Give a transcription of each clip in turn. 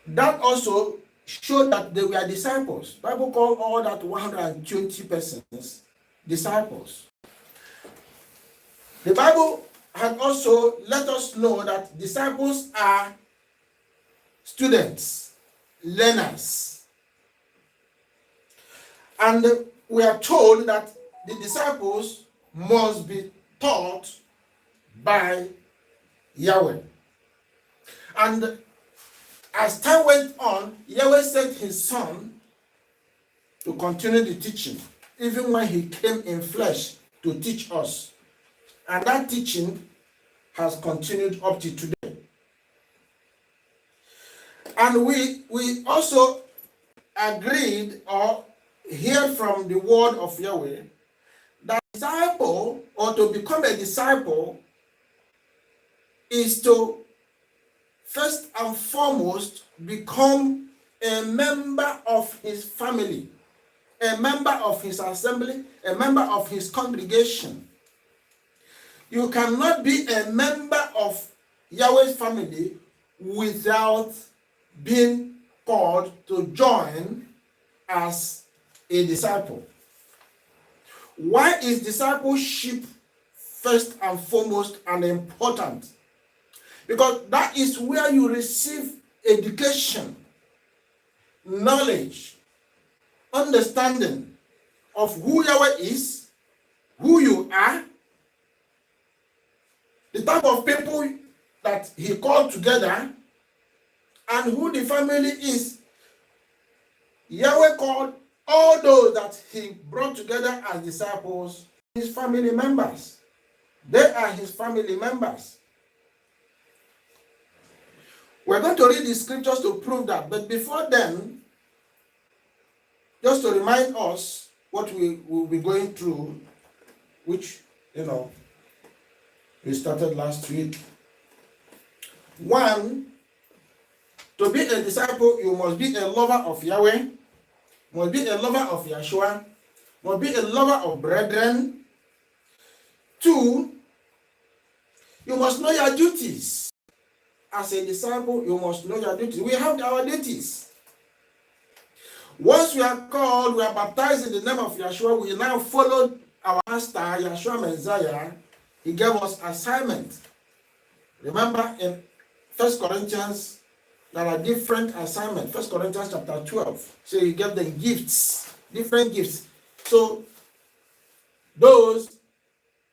that also showed that they were disciples. Bible called all that 120 persons disciples. The Bible had also let us know that disciples are students, learners. And we are told that the disciples must be taught by Yahweh. And as time went on, Yahweh sent his son to continue the teaching, even when he came in flesh to teach us. And that teaching has continued up to today. And we also agreed or heard from the word of Yahweh that disciple, or to become a disciple, is to first and foremost become a member of his family, a member of his assembly, a member of his congregation. You cannot be a member of Yahweh's family without being called to join as a disciple. Why is discipleship first and foremost and important? Because that is where you receive education, knowledge, understanding of who Yahweh is, who you are, the type of people that he called together, and who the family is. Yahweh called all those that he brought together as disciples his family members. They are his family members. We're going to read the scriptures to prove that. But before then, just to remind us what we will be going through, which, we started last week. One, to be a disciple, you must be a lover of Yahweh, must be a lover of Yeshua, must be a lover of brethren. Two, you must know your duties. As a disciple, you must know your duties. We have our duties. Once we are called, we are baptized in the name of Yeshua, we now follow our master, Yeshua Messiah. He gave us assignment. Remember in 1 Corinthians, there are different assignments. 1 Corinthians chapter 12. So he gave them gifts, different gifts. So those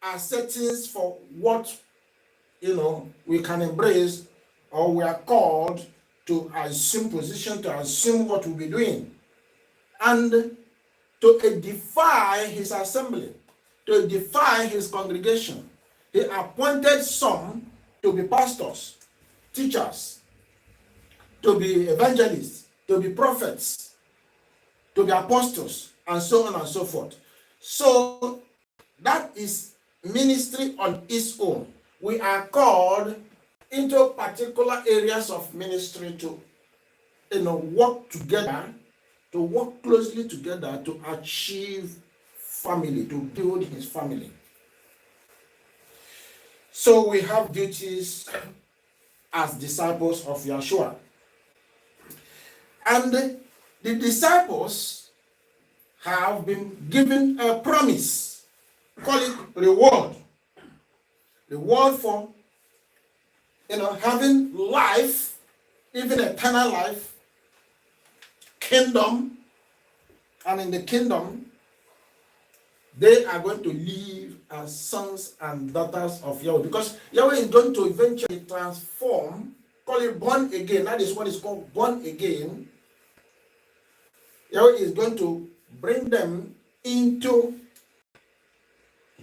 are settings for what, we can embrace, or we are called to assume position, to assume what we'll be doing. And to edify his assembly, to edify his congregation. He appointed some to be pastors, teachers, to be evangelists, to be prophets, to be apostles, and so on and so forth. So that is ministry on its own. We are called into particular areas of ministry to work together, to work closely together to achieve family, to build his family. So we have duties as disciples of Yeshua. And the disciples have been given a promise, call it reward. Reward for having life, even eternal life, kingdom, and in the kingdom, they are going to live as sons and daughters of Yahweh, because Yahweh is going to eventually transform, call it born again. That is what is called born again. Yahweh is going to bring them into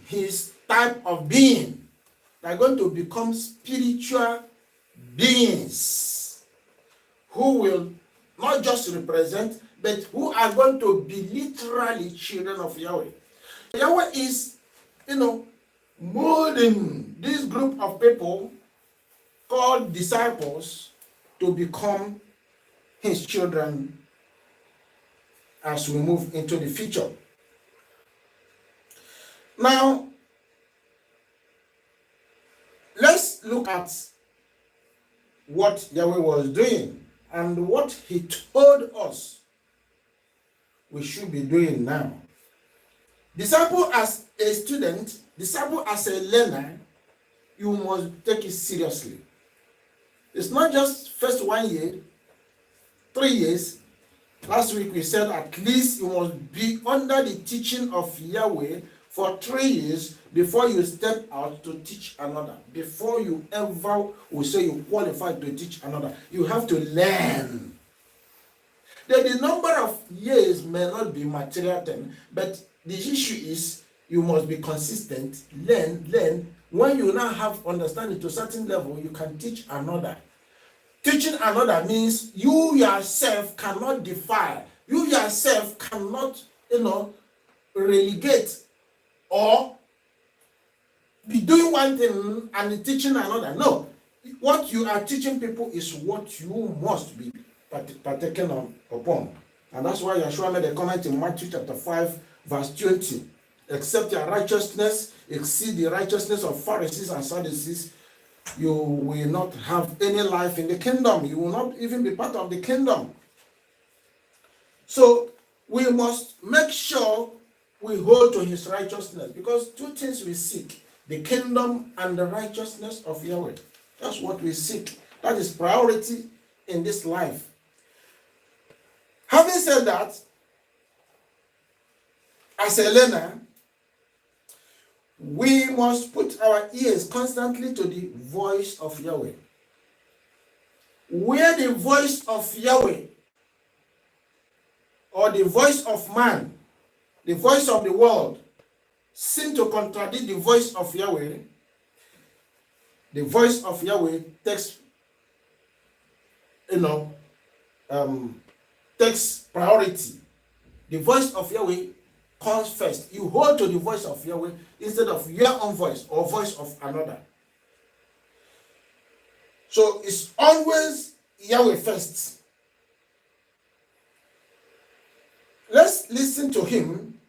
his type of being. They are going to become spiritual beings who will not just represent, but who are going to be literally children of Yahweh. Yahweh is, molding this group of people called disciples to become his children as we move into the future. Now, let's look at what Yahweh was doing and what he told us we should be doing now. Disciple as a student, disciple as a learner, you must take it seriously. It's not just first 1 year, 3 years. Last week we said at least you must be under the teaching of Yahweh for 3 years before you step out to teach another. Before you ever will say you qualify to teach another, you have to learn. The number of years may not be material thing, but the issue is you must be consistent, learn. When you now have understanding to a certain level, you can teach another. Teaching another means you yourself cannot defile. You yourself cannot, relegate or be doing one thing and teaching another. No. What you are teaching people is what you must be partaken upon. And that's why Yeshua made a comment in Matthew chapter 5, verse 20. Except your righteousness exceed the righteousness of Pharisees and Sadducees, you will not have any life in the kingdom. You will not even be part of the kingdom. So we must make sure we hold to his righteousness, because two things we seek: the kingdom and the righteousness of Yahweh. That's what we seek. That is priority in this life. Having said that, as a learner, we must put our ears constantly to the voice of Yahweh. Where the voice of Yahweh or the voice of man, the voice of the world, seem to contradict the voice of Yahweh, the voice of Yahweh takes, takes priority. The voice of Yahweh comes first. You hold to the voice of Yahweh instead of your own voice or voice of another. So it's always Yahweh first. Let's listen to him.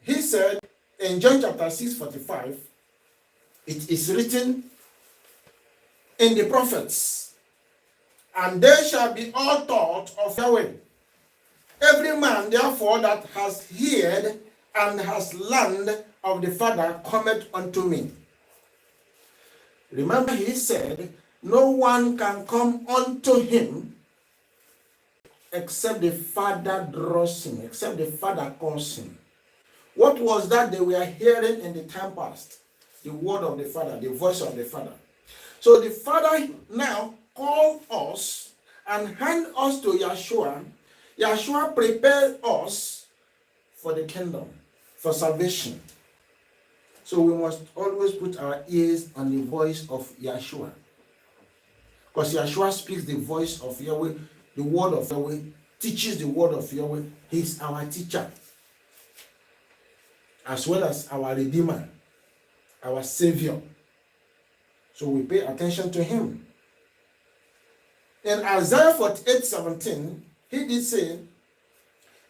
He said in John chapter 6:45, it is written in the prophets, and they shall be all taught of Yahweh. Every man, therefore, that has heard and has learned of the Father cometh unto me. Remember, he said, no one can come unto him except the Father draws him, except the Father calls him. What was that they were hearing in the time past? The word of the Father, the voice of the Father. So the Father now called us and hand us to Yeshua. Yeshua prepared us for the kingdom, for salvation. So we must always put our ears on the voice of Yeshua. Because Yeshua speaks the voice of Yahweh, the word of Yahweh, teaches the word of Yahweh. He's our teacher, as well as our Redeemer, our Savior. So we pay attention to him. In Isaiah 48:17, he did say,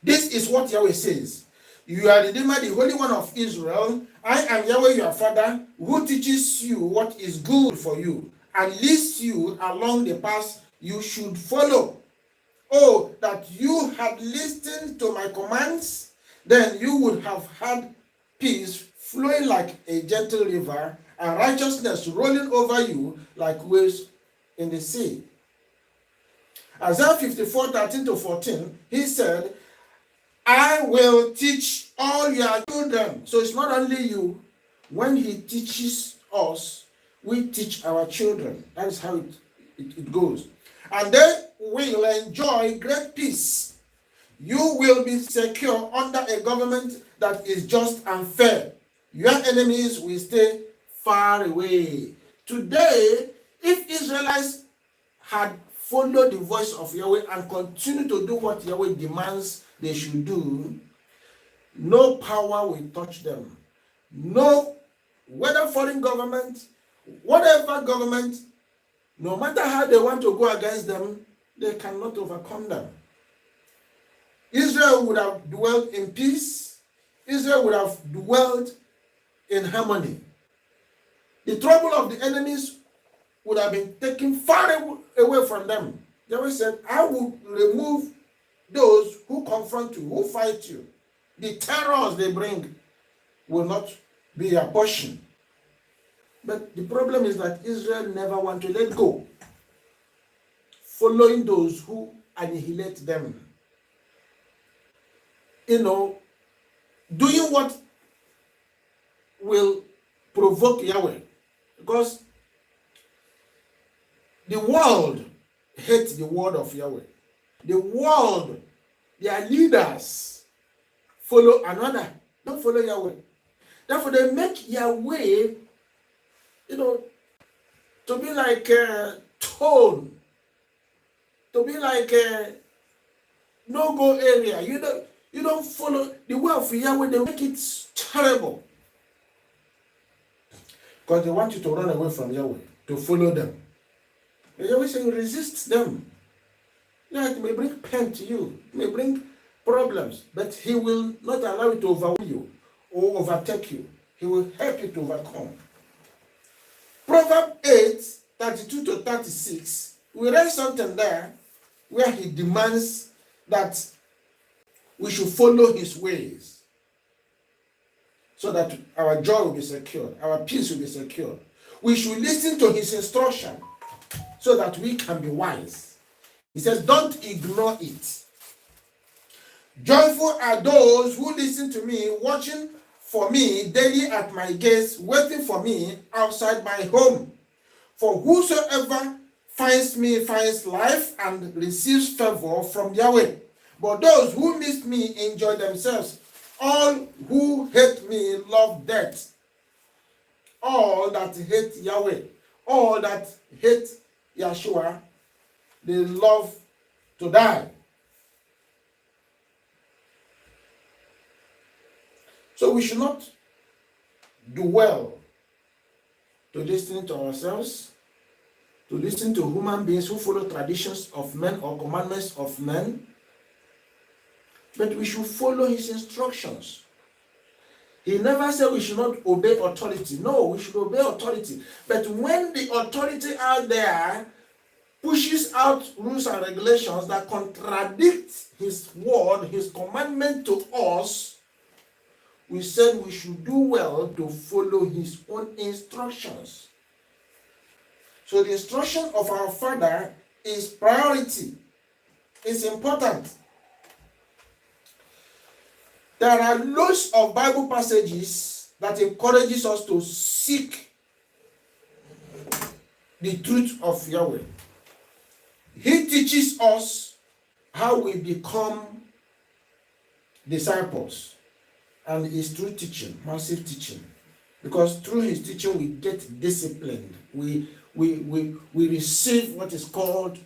this is what Yahweh says. You are Redeemer, the Holy One of Israel. I am Yahweh your Father, who teaches you what is good for you, and leads you along the path you should follow. Oh, that you had listened to my commands, then you would have had peace flowing like a gentle river, and righteousness rolling over you like waves in the sea. Isaiah 54:13-14, he said, I will teach all your children. So it's not only you. When he teaches us, we teach our children. That is how it goes. And they will enjoy great peace. You will be secure under a government that is just and fair. Your enemies will stay far away. Today, if Israelites had followed the voice of Yahweh and continued to do what Yahweh demands they should do, no power will touch them. No, whether foreign government, whatever government, no matter how they want to go against them, they cannot overcome them. Israel would have dwelt in peace. Israel would have dwelt in harmony. The trouble of the enemies would have been taken far away from them. Yahweh said, I will remove those who confront you, who fight you. The terrors they bring will not be your portion. But the problem is that Israel never want to let go, following those who annihilate them. Doing what will provoke Yahweh. Because the world hates the word of Yahweh. The world, their leaders follow another, don't follow Yahweh. Therefore, they make Yahweh, to be like a tone, to be like a no-go area. You don't follow the way of Yahweh. They make it terrible because they want you to run away from Yahweh, to follow them. And Yahweh says, resist them. Yeah, it may bring pain to you, it may bring problems, but He will not allow it to overwhelm you or overtake you. He will help you to overcome. Proverbs 8:32-36, we read something there where He demands that we should follow His ways so that our joy will be secured, our peace will be secured. We should listen to His instruction so that we can be wise. He says, don't ignore it. Joyful are those who listen to me, watching for me daily at my gates, waiting for me outside my home. For whosoever finds me finds life and receives favor from Yahweh. But those who miss me enjoy themselves. All who hate me love death. All that hate Yahweh, all that hate Yeshua, they love to die. So we should not do well to listen to ourselves, to listen to human beings who follow traditions of men or commandments of men, but we should follow His instructions. He never said we should not obey authority. No, we should obey authority. But when the authority out there pushes out rules and regulations that contradict His word, His commandment to us, we said we should do well to follow His own instructions. So the instruction of our Father is priority. It's important. There are lots of Bible passages that encourages us to seek the truth of Yahweh. He teaches us how we become disciples. And it's through teaching, massive teaching. Because through His teaching we get disciplined. We receive what is called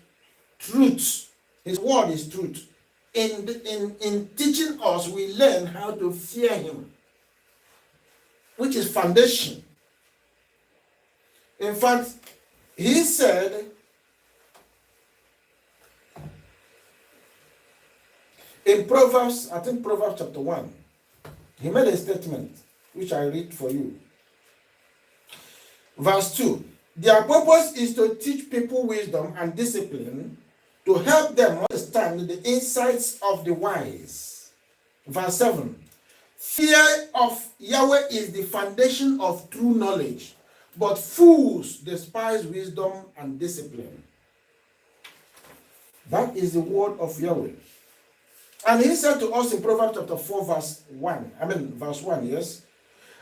truth. His word is truth. In teaching us, we learn how to fear Him, which is foundation. In fact, He said, in Proverbs, I think Proverbs chapter 1, He made a statement, which I read for you. Verse 2, their purpose is to teach people wisdom and discipline, to help them understand the insights of the wise. Verse 7, fear of Yahweh is the foundation of true knowledge, but fools despise wisdom and discipline. That is the word of Yahweh. And He said to us in Proverbs chapter 4, verse 1, yes.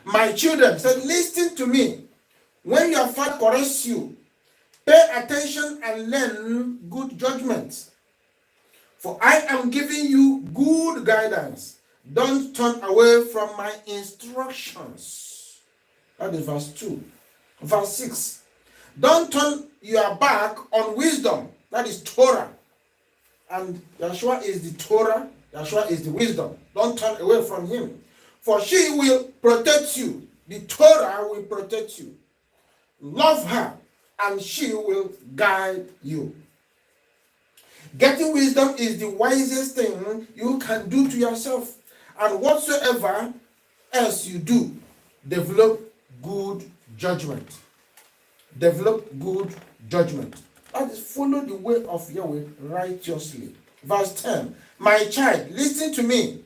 My children, said, listen to me. When your father corrects you, pay attention and learn good judgment. For I am giving you good guidance. Don't turn away from my instructions. That is verse 2. Verse 6. Don't turn your back on wisdom. That is Torah. And Yeshua is the Torah. Yeshua is the wisdom. Don't turn away from Him. For she will protect you. The Torah will protect you. Love her, and she will guide you. Getting wisdom is the wisest thing you can do to yourself. And whatsoever else you do, develop good judgment. Develop good judgment. That is, follow the way of Yahweh righteously. Verse 10. My child, listen to me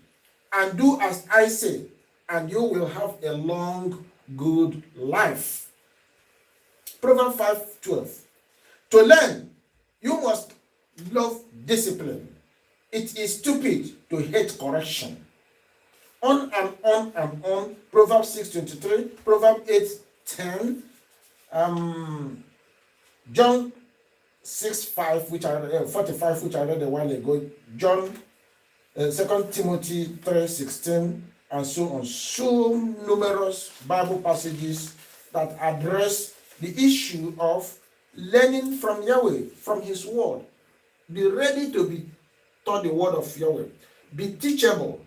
and do as I say, and you will have a long, good life. Proverbs 5:12. To learn, you must love discipline. It is stupid to hate correction. On and on and on. Proverbs 6:23, Proverbs 8:10, John 6:5, which I read, 45, which I read a while ago, John, 2 Timothy 3:16, and so on. So numerous Bible passages that address the issue of learning from Yahweh, from His Word. Be ready to be taught the Word of Yahweh. Be teachable,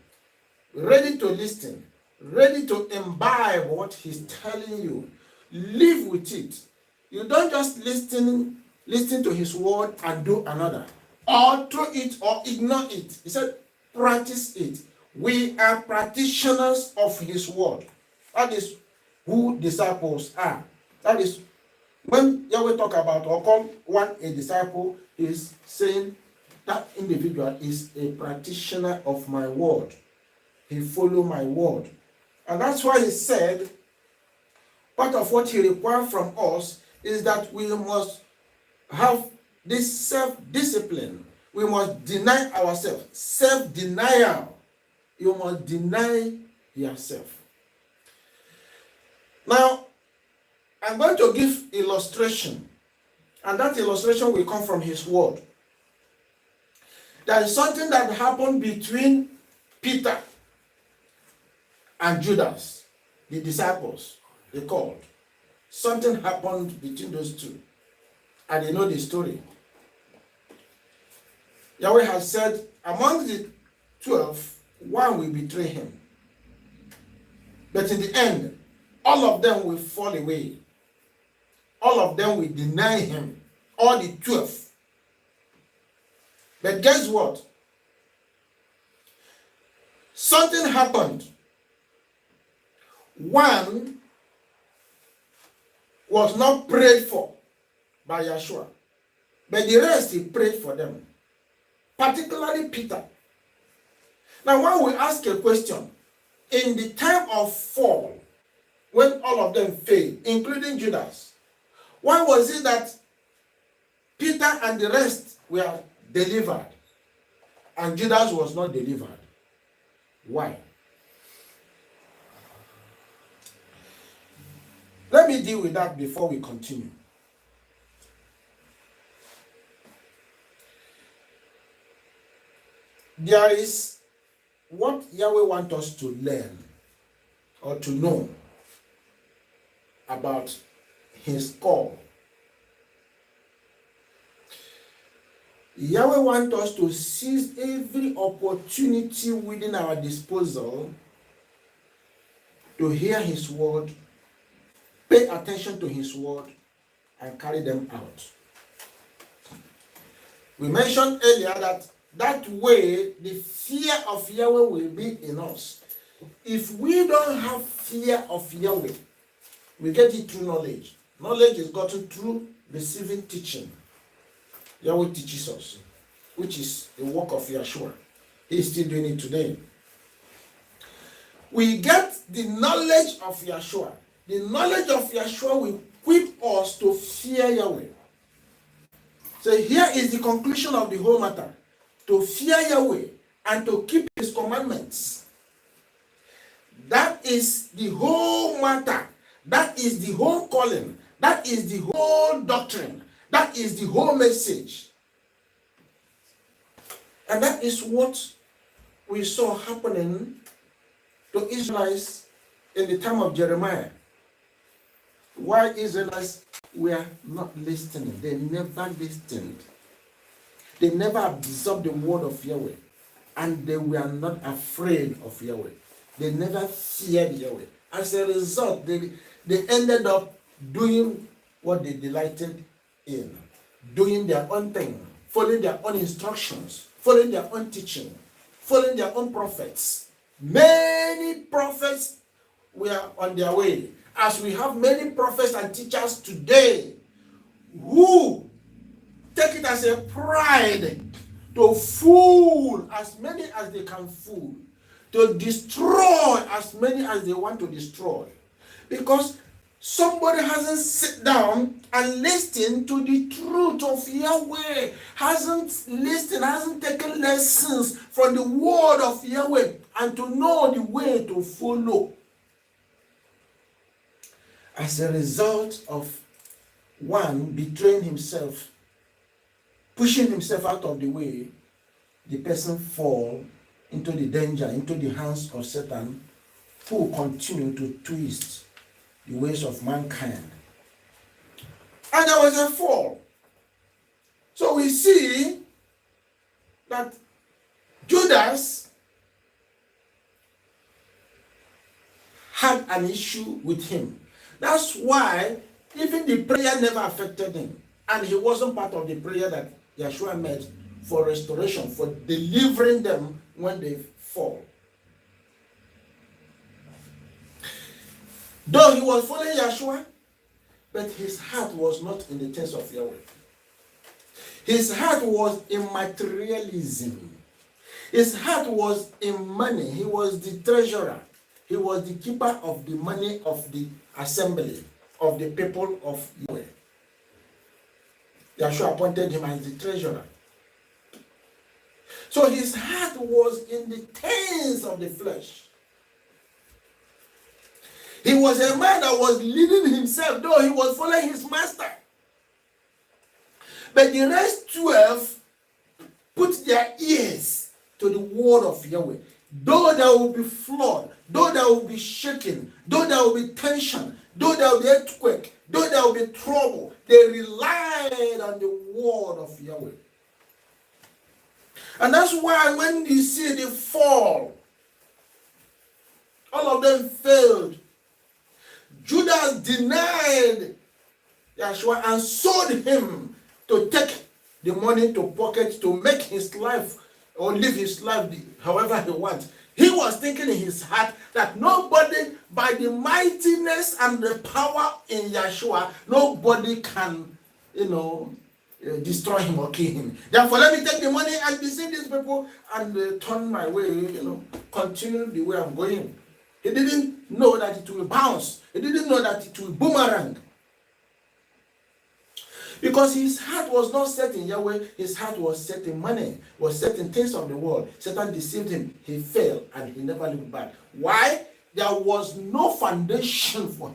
ready to listen, ready to imbibe what He's telling you. Live with it. You don't just listen to His Word and do another, or throw it or ignore it. He said, practice it. We are practitioners of His Word. That is who disciples are. That is, when Yahweh talk about or call one a disciple, is saying that individual is a practitioner of my word. He follow my word. And that's why he said, part of what he requires from us is that we must have this self-discipline. We must deny ourselves. Self-denial. You must deny yourself. Now, I'm going to give illustration, and that illustration will come from His Word. There is something that happened between Peter and Judas, the disciples, they called. Something happened between those two, and they know the story. Yahweh has said, among the 12, one will betray him. But in the end, all of them will fall away. All of them will deny him, all the 12. But guess what? Something happened. One was not prayed for by Yeshua, but the rest he prayed for them, particularly Peter. Now, one will ask a question. In the time of fall, when all of them failed, including Judas, why was it that Peter and the rest were delivered and Judas was not delivered? Why? Let me deal with that before we continue. There is what Yahweh wants us to learn or to know about His call. Yahweh wants us to seize every opportunity within our disposal to hear His word, pay attention to His word, and carry them out. We mentioned earlier that way the fear of Yahweh will be in us. If we don't have fear of Yahweh, we get it through knowledge. Knowledge is gotten through receiving teaching. Yahweh teaches us, which is the work of Yeshua. He is still doing it today. We get the knowledge of Yeshua. The knowledge of Yeshua will equip us to fear Yahweh. So here is the conclusion of the whole matter. To fear Yahweh and to keep His commandments. That is the whole matter. That is the whole calling. That is the whole doctrine. That is the whole message. And that is what we saw happening to Israelites in the time of Jeremiah. Why Israelites were not listening? They never listened. They never absorbed the word of Yahweh. And they were not afraid of Yahweh. They never feared Yahweh. As a result, they ended up doing what they delighted in. Doing their own thing. Following their own instructions. Following their own teaching. Following their own prophets. Many prophets were on their way. As we have many prophets and teachers today who take it as a pride to fool as many as they can fool, to destroy as many as they want to destroy. Because somebody hasn't sit down and listened to the truth of Yahweh, hasn't listened, hasn't taken lessons from the word of Yahweh and to know the way to follow. As a result of one betraying himself, pushing himself out of the way, the person fall into the danger, into the hands of Satan, who will continue to twist the ways of mankind. And there was a fall. So we see that Judas had an issue with him. That's why even the prayer never affected him. And he wasn't part of the prayer that Yeshua made for restoration, for delivering them when they fall. Though he was following Yeshua, but his heart was not in the things of Yahweh. His heart was in materialism. His heart was in money. He was the treasurer. He was the keeper of the money of the assembly, of the people of Yahweh. Yeshua appointed him as the treasurer. So his heart was in the things of the flesh. He was a man that was leading himself, though he was following his master. But the rest 12 put their ears to the word of Yahweh. Though there will be flood, though there will be shaking, though there will be tension, though there will be earthquake, though there will be trouble, they relied on the word of Yahweh. And that's why when you see the fall, all of them failed. Judas denied Yeshua and sold him to take the money to pocket to make his life or live his life however he wants. He was thinking in his heart that nobody, by the mightiness and the power in Yeshua, nobody can, destroy him or kill him. Therefore, let me take the money and deceive these people and turn my way, continue the way I'm going. He didn't know that it will bounce. He didn't know that it will boomerang. Because his heart was not set in Yahweh, his heart was set in money, was set in things of the world. Satan deceived him. He fell and he never looked back. Why? There was no foundation for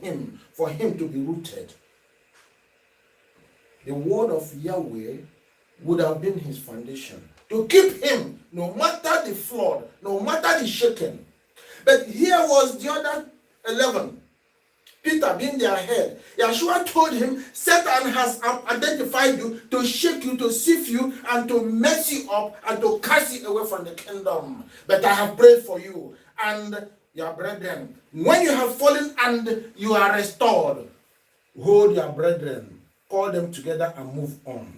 him to be rooted. The word of Yahweh would have been his foundation to keep him no matter the flood, no matter the shaking. But here was the other 11. Peter being their head. Yeshua told him, Satan has identified you to shake you, to sift you, and to mess you up, and to cast you away from the kingdom. But I have prayed for you and your brethren. When you have fallen and you are restored, hold your brethren, call them together and move on.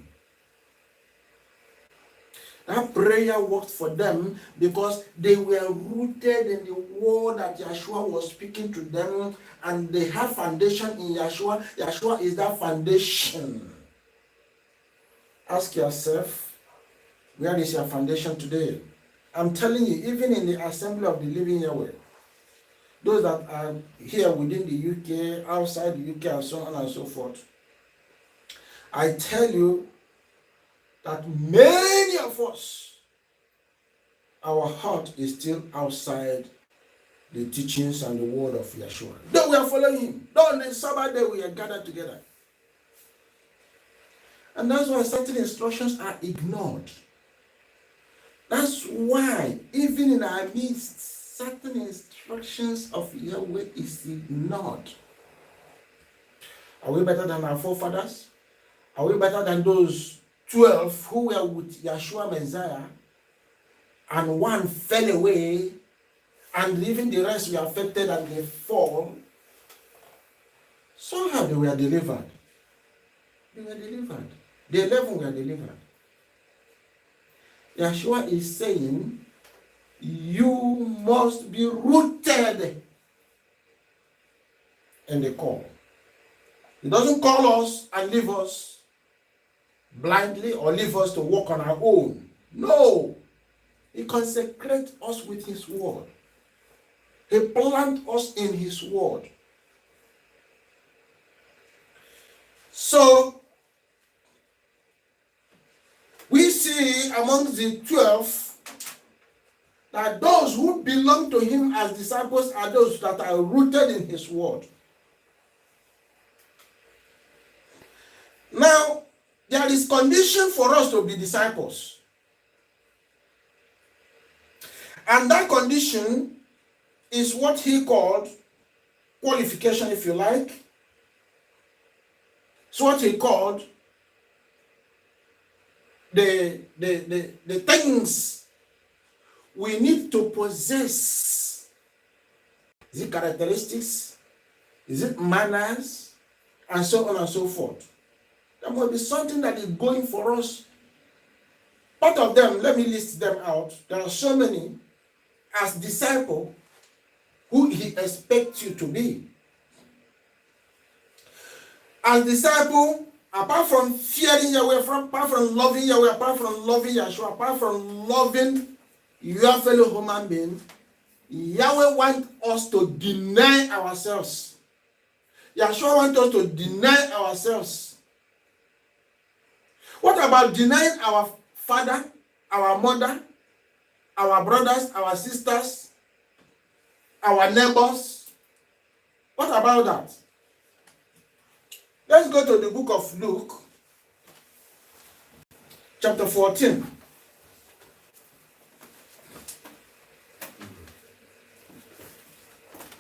That prayer worked for them because they were rooted in the word that Yeshua was speaking to them, and they had foundation in Yeshua. Yeshua is that foundation. Ask yourself, where is your foundation today? I'm telling you, even in the assembly of the living Yahweh, those that are here within the UK, outside the UK, and so on and so forth, I tell you, that many of us, our heart is still outside the teachings and the word of Yeshua. Though we are following him, though on the Sabbath day we are gathered together. And that's why certain instructions are ignored. That's why, even in our midst, certain instructions of Yahweh is ignored. Are we better than our forefathers? Are we better than those 12 who were with Yeshua Messiah, and one fell away, and even the rest were affected and they fall? Somehow they were delivered. They were delivered. The 11 were delivered. Yeshua is saying, you must be rooted in the call. He doesn't call us and leave us. blindly or leave us to walk on our own. No. He consecrates us with his word. He plants us in his word. So, we see among the 12 that those who belong to him as disciples are those that are rooted in his word. Now, there is condition for us to be disciples. And that condition is what he called qualification, if you like. It's what he called the things we need to possess. Is it characteristics? Is it manners? And so on and so forth. There must be something that is going for us. Part of them, let me list them out. There are so many. As disciple, who he expects you to be. As disciple, apart from fearing Yahweh, apart from loving Yahweh, apart from loving Yeshua, apart from loving your fellow human being, Yahweh wants us to deny ourselves. Yeshua wants us to deny ourselves. What about denying our father, our mother, our brothers, our sisters, our neighbors? What about that? Let's go to the book of Luke, chapter 14.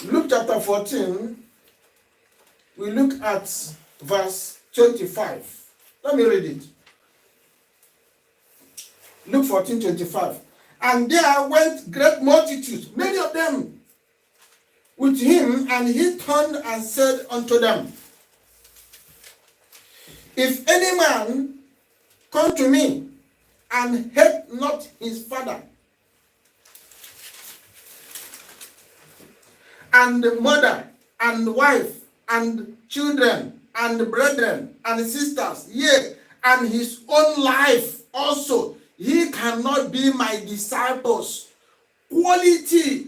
Luke chapter 14, we look at verse 25. Let me read it. Luke 14:25. And there went great multitudes, many of them, with him, and he turned and said unto them, If any man come to me and hate not his father, and mother, and wife, and children, and brethren, and sisters, yea, and his own life also, he cannot be my disciples. Quality,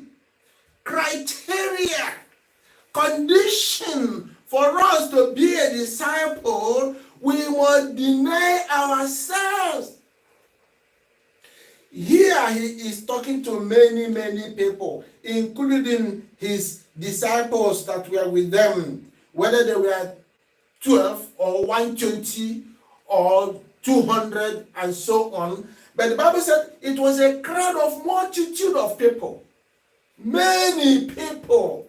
criteria, condition for us to be a disciple, we must deny ourselves. Here he is talking to many, many people, including his disciples that were with them, whether they were 12 or 120 or 200 and so on. But the Bible said it was a crowd of multitude of people. Many people.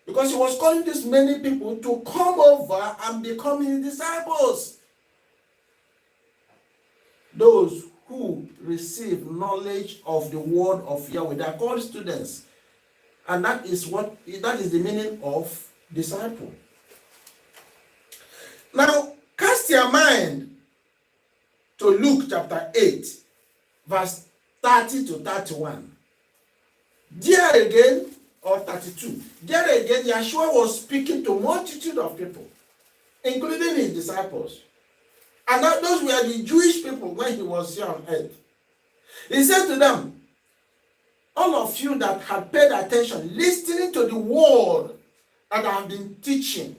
Because he was calling these many people to come over and become his disciples. Those who receive knowledge of the word of Yahweh, they are called students. And that is the meaning of disciple. Now, cast your mind to Luke chapter 8, verse 30 to 31. There again, or 32. There again, Yeshua was speaking to a multitude of people, including his disciples. And those were the Jewish people when he was here on earth. He said to them, all of you that had paid attention, listening to the word that I have been teaching,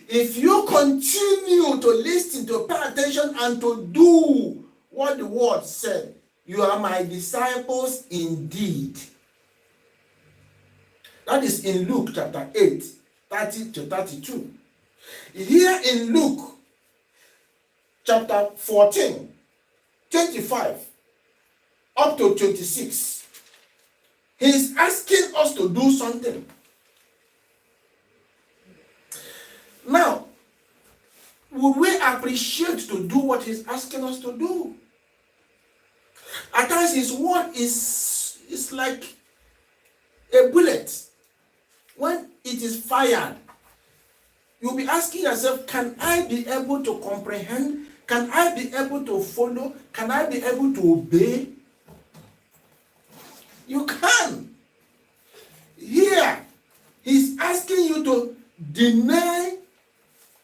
if you continue to listen, to pay attention, and to do what the word said, you are my disciples indeed. That is in Luke chapter 8, 30 to 32. Here in Luke chapter 14, 25 up to 26, he's asking us to do something. Now, would we appreciate to do what he's asking us to do? At times his word is like a bullet. When it is fired, you'll be asking yourself, can I be able to comprehend? Can I be able to follow? Can I be able to obey? You can. Here, he's asking you to deny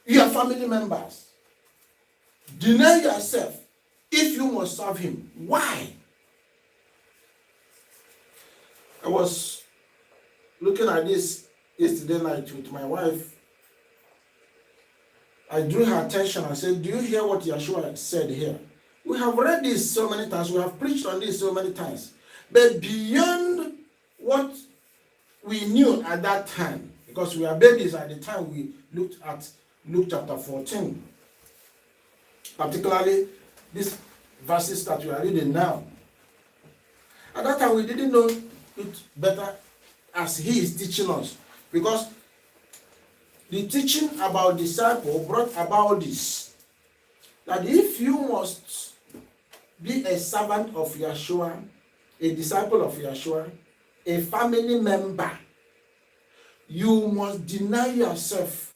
your family members. Deny yourself if you must serve him. Why? I was looking at this yesterday night with my wife. I drew her attention and said, do you hear what Yeshua said here? We have read this so many times. We have preached on this so many times. But beyond what we knew at that time, because we were babies at the time we looked at Luke chapter 14, particularly these verses that we are reading now. At that time we didn't know it better as he is teaching us, because the teaching about disciple brought about this, that if you must be a servant of Yeshua, a disciple of Yeshua, a family member, you must deny yourself.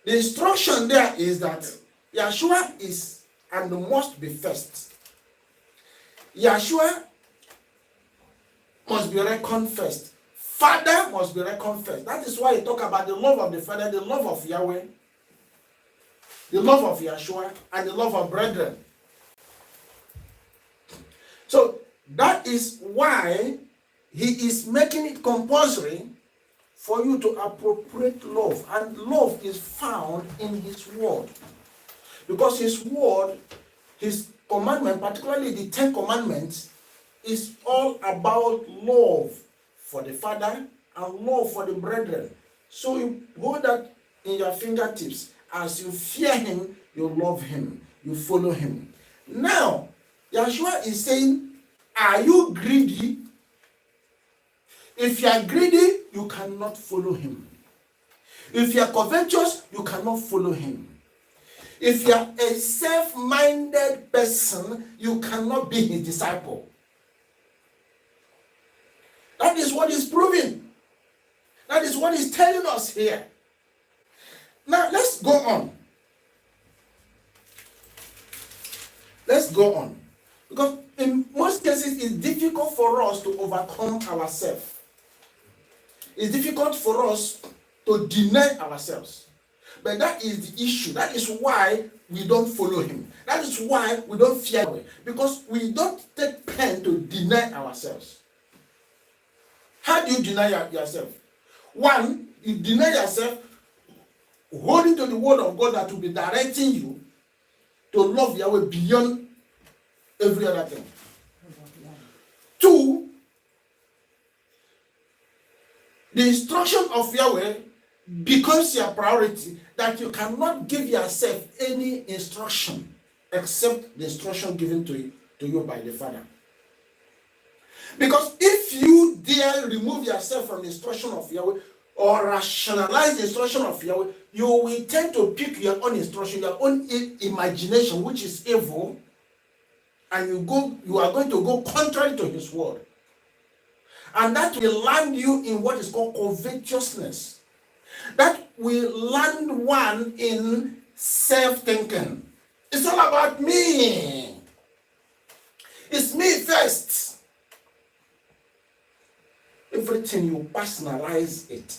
The instruction there is that Yeshua is and must be first. Yeshua must be reckoned first. Father must be reckoned first. That is why he talk about the love of the Father, the love of Yahweh, the love of Yeshua, and the love of brethren. So that is why he is making it compulsory for you to appropriate love. And love is found in his word. Because his word, his commandment, particularly the 10 commandments, is all about love for the Father and love for the brethren. So you hold that in your fingertips. As you fear him, you love him, you follow him. Now, Yeshua is saying, are you greedy? If you are greedy, you cannot follow him. If you are covetous, you cannot follow him. If you are a self-minded person, you cannot be his disciple. That is what he's proving. That is what he's telling us here. Now, let's go on. Let's go on. Because in most cases, it's difficult for us to overcome ourselves. It's difficult for us to deny ourselves. But that is the issue. That is why we don't follow him. That is why we don't fear him. Because we don't take pen to deny ourselves. How do you deny yourself? One, you deny yourself holding to the word of God that will be directing you to love Yahweh beyond every other thing. Two, the instruction of Yahweh becomes your priority, that you cannot give yourself any instruction except the instruction given to you by the Father. Because if you dare remove yourself from the instruction of Yahweh or rationalize the instruction of Yahweh, you will tend to pick your own instruction, your own imagination, which is evil, and you are going to go contrary to his word. And that will land you in what is called covetousness. That will land one in self-thinking. It's all about me. It's me first. Everything you personalize it.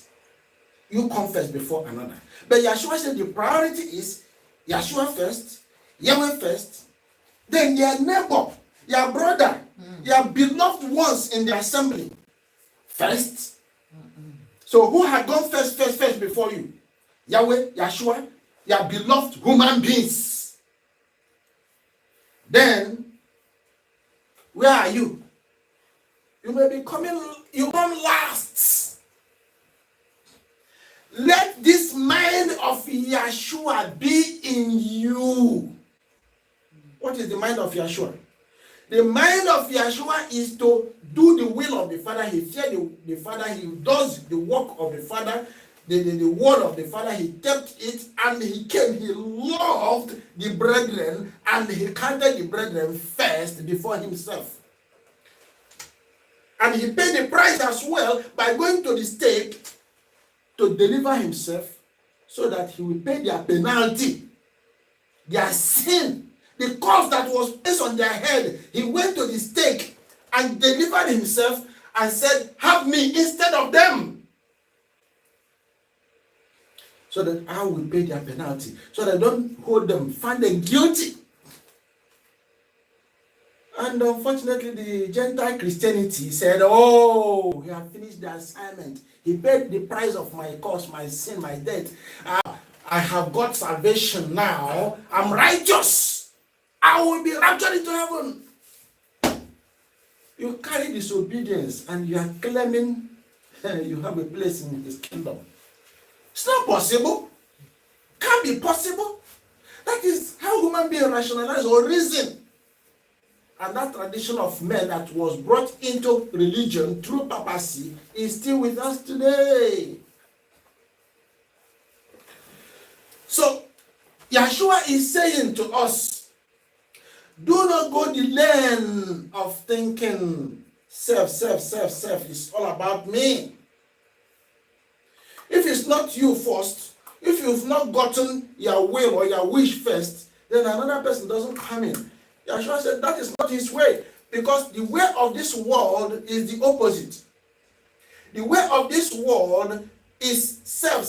You confess before another. But Yeshua said the priority is Yeshua first, Yahweh first, then your neighbor, your brother, your beloved ones in the assembly first. So who had gone first before you? Yahweh, Yeshua, your beloved human beings. Then, where are you? You may be you come last. Let this mind of Yeshua be in you. What is the mind of Yeshua? The mind of Yeshua is to do the will of the Father. He feared the Father. He does the work of the Father, the word of the Father. He kept it, and he came. He loved the brethren, and he counted the brethren first before himself. And he paid the price as well by going to the stake to deliver himself, so that he will pay their penalty, their sin, the cost that was placed on their head. He went to the stake and delivered himself and said, have me instead of them. so that I will pay their penalty, so that I don't hold them, find them guilty. And unfortunately, the Gentile Christianity said, oh, he has finished the assignment. He paid the price of my cause, my sin, my debt. I have got salvation now. I'm righteous. I will be raptured into heaven. You carry disobedience and you are claiming you have a place in his kingdom. It's not possible. Can't be possible. That is how human beings rationalize or reason. And that tradition of men that was brought into religion through papacy is still with us today. So, Yeshua is saying to us, do not go the lane of thinking self. It's all about me. If it's not you first, if you've not gotten your will or your wish first, then another person doesn't come in. Yeshua said that is not his way, because the way of this world is the opposite. The way of this world is self,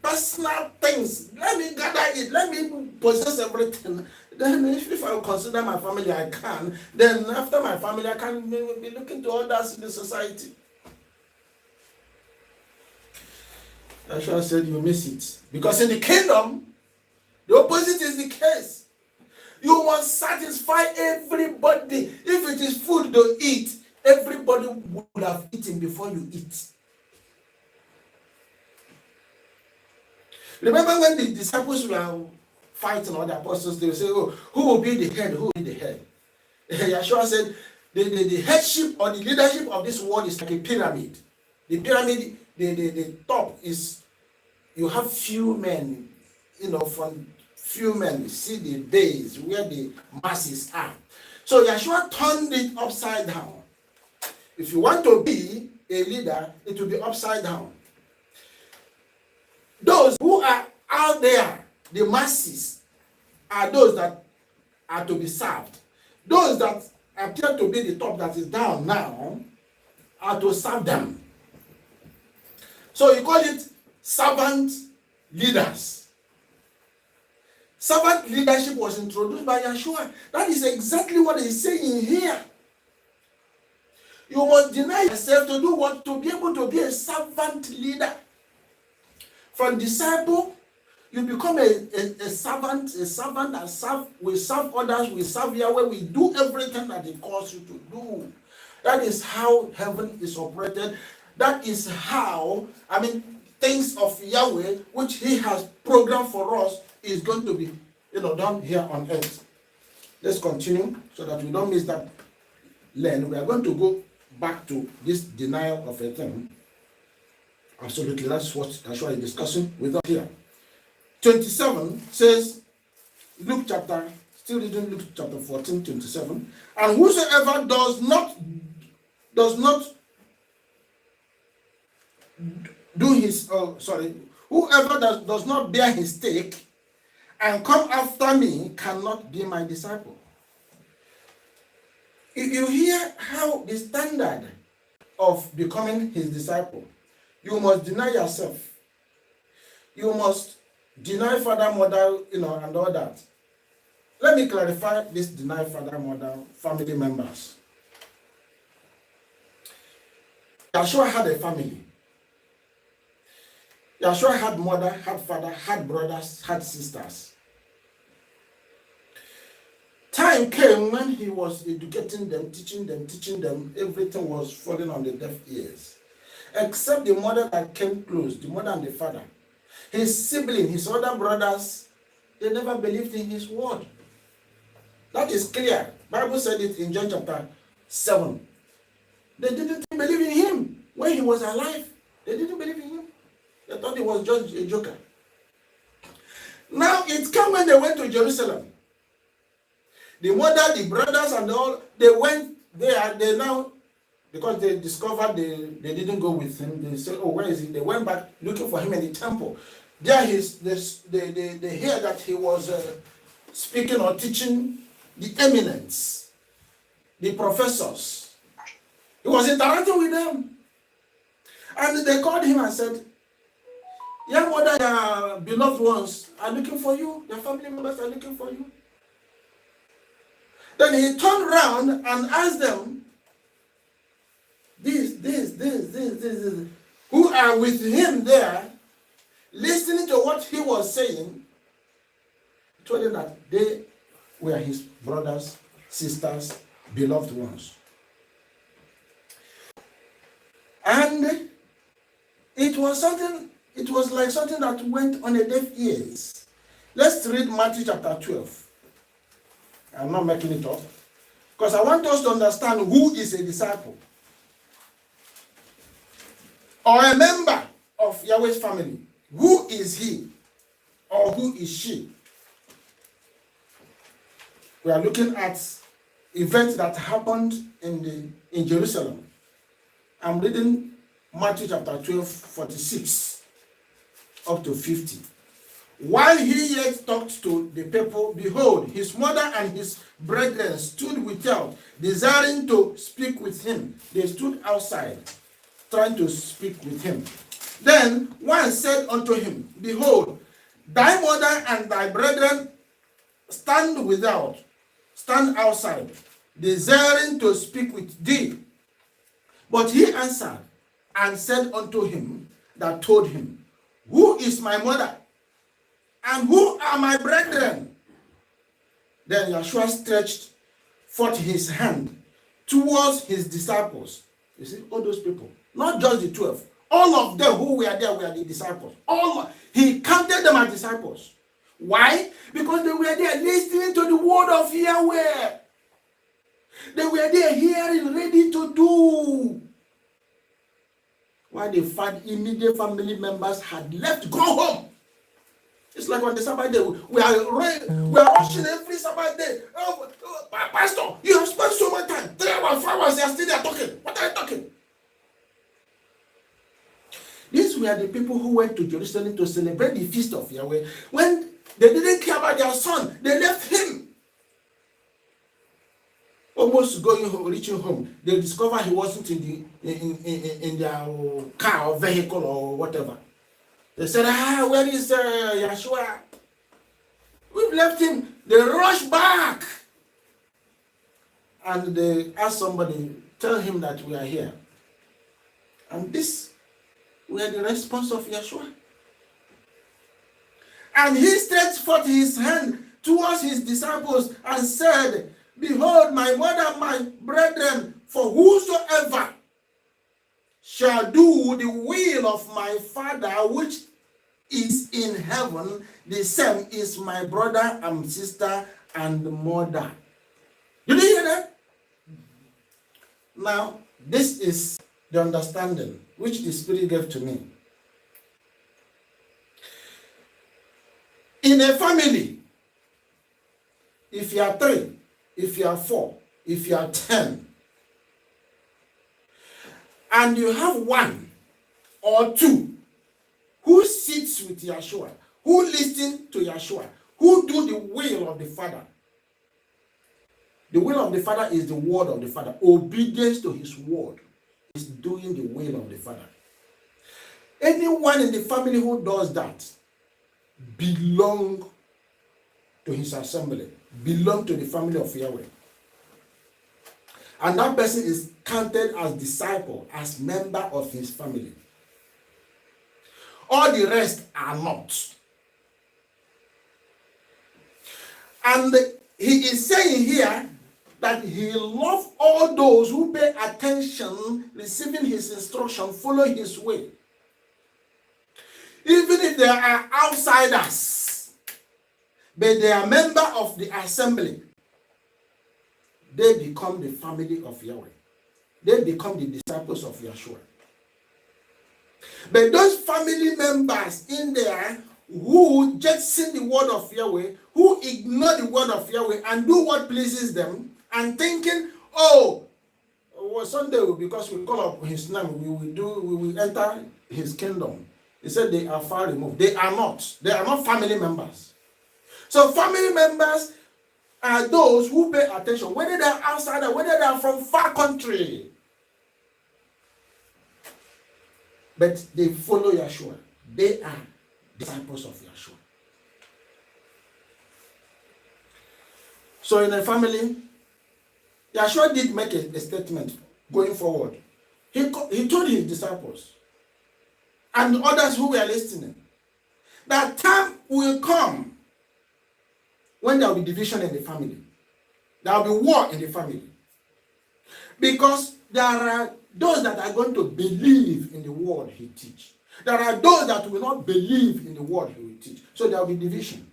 personal things. Let me gather it, let me possess everything. Then if I consider my family, I can. Then after my family, I can be looking to others in the society. Yeshua said you miss it. Because in the kingdom, the opposite is the case. You must satisfy everybody. If it is food to eat, everybody would have eaten before you eat. Remember when the disciples were fighting, or the apostles, they would say, oh, who will be the head? Who will be the head? Yeshua said, the headship or the leadership of this world is like a pyramid. The pyramid, the top is, you have few men, from few men, you see the base where the masses are. So Yeshua turned it upside down. If you want to be a leader, it will be upside down. Those who are out there, the masses, are those that are to be served. Those that appear to be the top that is down now are to serve them. So you call it servant leaders. Servant leadership was introduced by Yeshua. That is exactly what he's saying here. You must deny yourself to do what? To be able to be a servant leader. From disciple, you become a servant that we serve others, we serve Yahweh, we do everything that he calls you to do. That is how heaven is operated. That is how, things of Yahweh, which he has programmed for us, is going to be, done here on earth. Let's continue so that we don't miss that lane. We are going to go back to this denial of a thing. Absolutely, that's what Yeshua is discussing with us here. 27 says, still reading Luke chapter 14, 27. And whosoever does not do his, whoever does not bear his stake and come after me cannot be my disciple. If you hear how the standard of becoming his disciple, you must deny yourself. You must deny father, mother, and all that. Let me clarify this: deny father, mother, family members. Yeshua had a family. Yeshua had mother, had father, had brothers, had sisters. Time came when he was educating them, teaching them, everything was falling on the deaf ears. Except the mother that came close, the mother and the father. His sibling, his other brothers, they never believed in his word. That is clear. Bible said it in John chapter 7. They didn't believe in him when he was alive. They didn't believe in him. They thought he was just a joker. Now it came when they went to Jerusalem. The mother, the brothers, and all, they went there. They now, because they discovered they didn't go with him, they said, oh, where is he? They went back looking for him in the temple. There they hear that he was speaking or teaching the eminence, the professors. He was interacting with them. And they called him and said, Your mother, your beloved ones are looking for you. Your family members are looking for you. Then he turned around and asked them, this, who are with him there, listening to what he was saying, told them that they were his brothers, sisters, beloved ones. And it was like something that went on a deaf ears. Let's read Matthew chapter 12. I'm not making it up, because I want us to understand who is a disciple or a member of Yahweh's family. Who is he or who is she? We are looking at events that happened in Jerusalem. I'm reading Matthew chapter 12, 46 up to 50. While he yet talked to the people, behold, his mother and his brethren stood without, desiring to speak with him. They stood outside, trying to speak with him. Then one said unto him, behold, thy mother and thy brethren stand without, stand outside, desiring to speak with thee. But he answered and said unto him that told him, who is my mother? And who are my brethren? Then Yeshua stretched forth his hand towards his disciples. You see, all those people, not just the 12, all of them who were there were the disciples. He counted them as disciples. Why? Because they were there listening to the word of Yahweh. They were there hearing, ready to do. While the immediate family members had left, go home. It's like on the Sabbath day, we are rushing every Sabbath day. Oh, Pastor, you have spent so much time. 3 hours, 4 hours, they are still there talking. What are you talking? These were the people who went to Jerusalem to celebrate the feast of Yahweh. When they didn't care about their son, they left him. Almost reaching home, they discovered he wasn't in their car or vehicle or whatever. They said, where is Yeshua? We've left him. They rushed back. And they asked somebody, tell him that we are here. And this were the response of Yeshua. And he stretched forth his hand towards his disciples and said, behold, my mother, my brethren, for whosoever shall do the will of my Father which is in heaven, the same is my brother and sister and mother. Did you hear that? Now, this is the understanding which the Spirit gave to me. In a family, if you are 3, if you are 4, if you are 10, and you have 1 or 2 who sits with Yeshua, who listen to Yeshua, who do the will of the Father. The will of the Father is the word of the Father. Obedience to his word is doing the will of the Father. Anyone in the family who does that belong to his assembly, belong to the family of Yahweh. And that person is counted as disciple, as member of his family. All the rest are not. And he is saying here that he loves all those who pay attention, receiving his instruction, follow his way. Even if they are outsiders, but they are member of the assembly, they become the family of Yahweh. They become the disciples of Yeshua. But those family members in there who just sing the word of Yahweh, who ignore the word of Yahweh and do what pleases them, and thinking, Sunday, because we call up his name, we will enter his kingdom. He said they are far removed. They are not. They are not family members. So family members are those who pay attention, whether they are outside or whether they are from far country. But they follow Yeshua. They are disciples of Yeshua. So in a family, Yeshua did make a statement going forward. He told his disciples and others who were listening that time will come when there will be division in the family. There will be war in the family. Because there are those that are going to believe in the word he teach. There are those that will not believe in the word he will teach. So there will be division.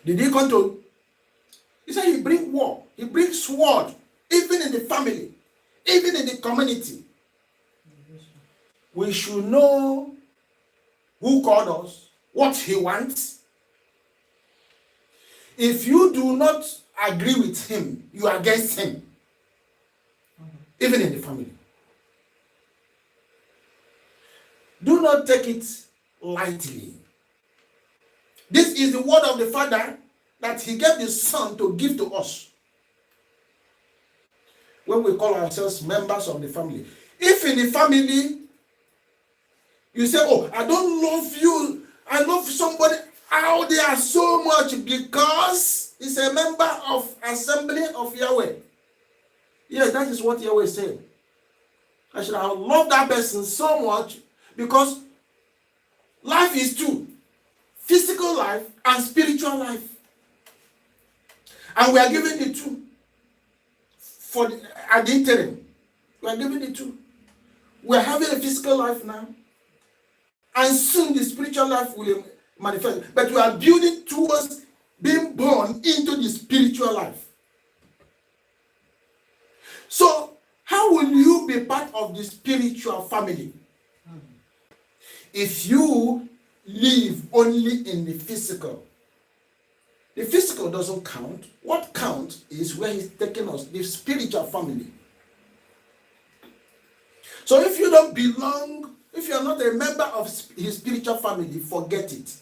Did he come to? He said he bring war. He brings sword, even in the family, even in the community. We should know who called us, what he wants. If you do not agree with him, you are against him. Even in the family. Do not take it lightly. This is the word of the Father that he gave the Son to give to us. When we call ourselves members of the family. If in the family, you say, oh, I don't love you. I love somebody out there so much because he's a member of Assembly of Yahweh. Yes, that is what Yahweh said. I should have loved that person so much because life is two. Physical life and spiritual life. And we are given the two. At the interim. We are given the two. We are having a physical life now. And soon the spiritual life will manifest. But we are building towards being born into the spiritual life. So, how will you be part of the spiritual family? If you live only in the physical. The physical doesn't count. What counts is where he's taking us, the spiritual family. So if you don't belong, if you are not a member of his spiritual family, forget it.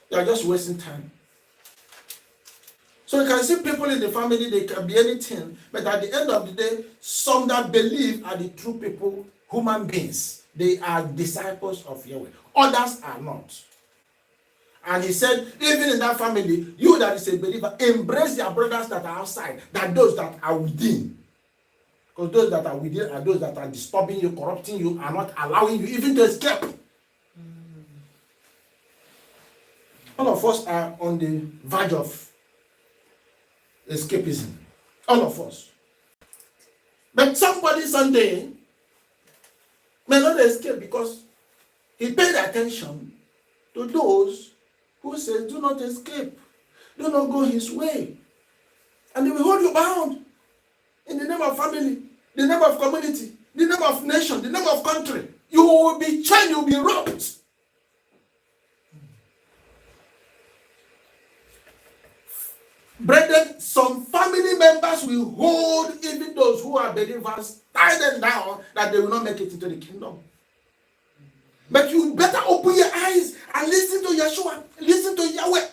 You are just wasting time. So you can see people in the family, they can be anything, but at the end of the day, some that believe are the true people, human beings. They are disciples of Yahweh. Others are not. And he said, even in that family, you that is a believer, embrace their brothers that are outside, than those that are within. Because those that are within are those that are disturbing you, corrupting you, are not allowing you even to escape. All of us are on the verge of escapism. All of us. But somebody someday may not escape because he paid attention to those who say, do not escape. Do not go his way. And they will hold you bound in the name of family, the name of community, the name of nation, the name of country. You will be chained, you will be robbed. Brethren, some family members will hold even those who are believers, tie them down that they will not make it into the kingdom. But you better open your eyes and listen to Yeshua, listen to Yahweh.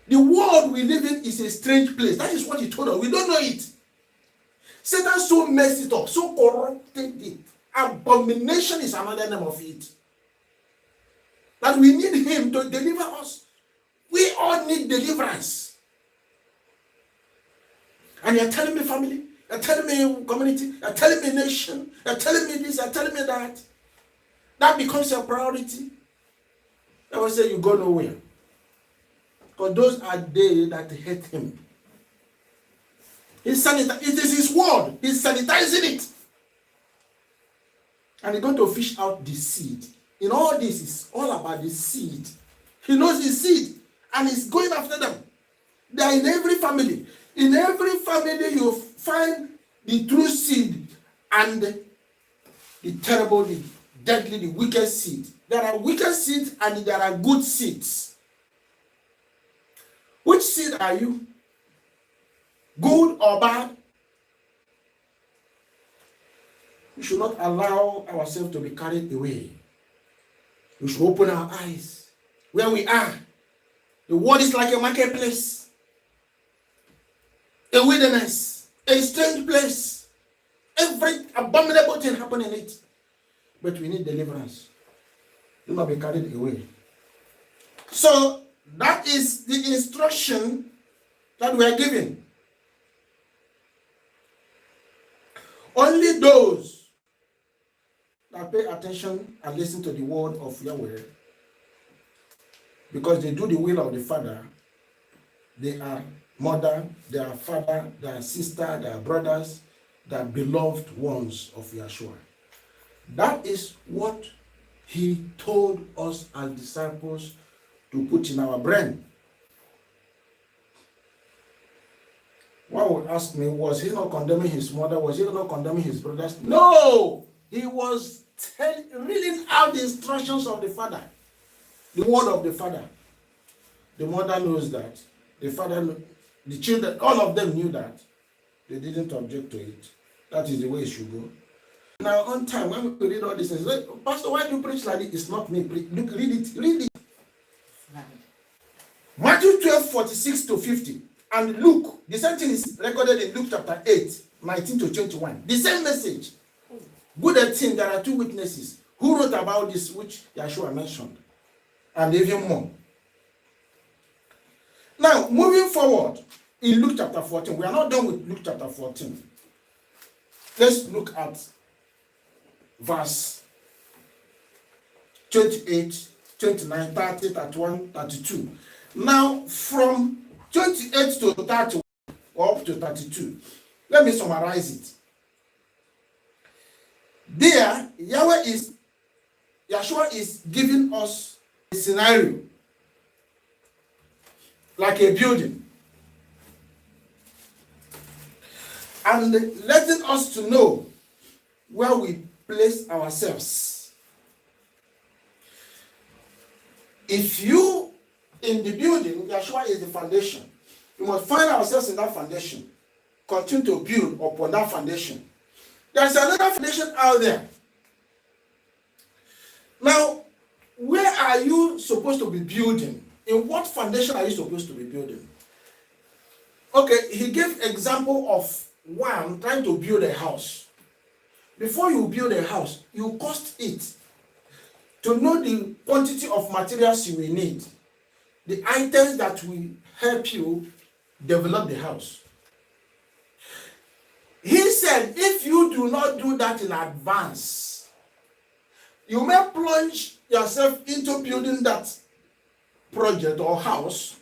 The world we live in is a strange place. That is what he told us. We don't know it. Satan so messed it up, so corrupted it. Abomination is another name of it. That we need him to deliver us. We all need deliverance. And you're telling me family, you're telling me community, you're telling me nation, you're telling me this, you're telling me that. That becomes your priority. I will say you go nowhere. Because those are they that hate him. It is his word. He's sanitizing it. And he's going to fish out the seed. In all this, it's all about the seed. He knows his seed. And he's going after them. They are in every family. In every family, you find the true seed and the terrible, the deadly, the wicked seed. There are wicked seeds and there are good seeds. Which seed are you? Good or bad? We should not allow ourselves to be carried away. We should open our eyes where we are. The world is like a marketplace, a wilderness, a strange place, every abominable thing happen in it. But we need deliverance. Do not be carried away. So that is the instruction that we are given. Only those that pay attention and listen to the word of Yahweh, because they do the will of the Father, they are mother, they are father, they are sister, they are brothers, they are beloved ones of Yeshua. That is what he told us as disciples to put in our brain. One would ask me, was he not condemning his mother? Was he not condemning his brothers? No! He was reading out the instructions of the Father, the word of the Father. The mother knows that. The father, the children, all of them knew that. They didn't object to it. That is the way it should go. Now, on time, when we read all this, Pastor, why do you preach like this? It's not me. Look, read it. Matthew 12, 46 to 50. And Luke, the same thing is recorded in Luke chapter 8, 19 to 21. The same message. Good thing, there are two witnesses who wrote about this, which Yeshua mentioned. And even more. Now, moving forward, in Luke chapter 14, we are not done with Luke chapter 14. Let's look at verse 28, 29, 30, 31, 32. Now, from 28 to 31, or up to 32, let me summarize it. There, Yeshua is giving us a scenario, like a building, and letting us to know where we place ourselves. If you, in the building, Yeshua is the foundation. We must find ourselves in that foundation, continue to build upon that foundation. There's another foundation out there. Now, where are you supposed to be building? In what foundation are you supposed to be building? Okay, he gave example of one trying to build a house. Before you build a house, you cost it to know the quantity of materials you will need, the items that will help you develop the house. He said, if you do not do that in advance, you may plunge yourself into building that project or house.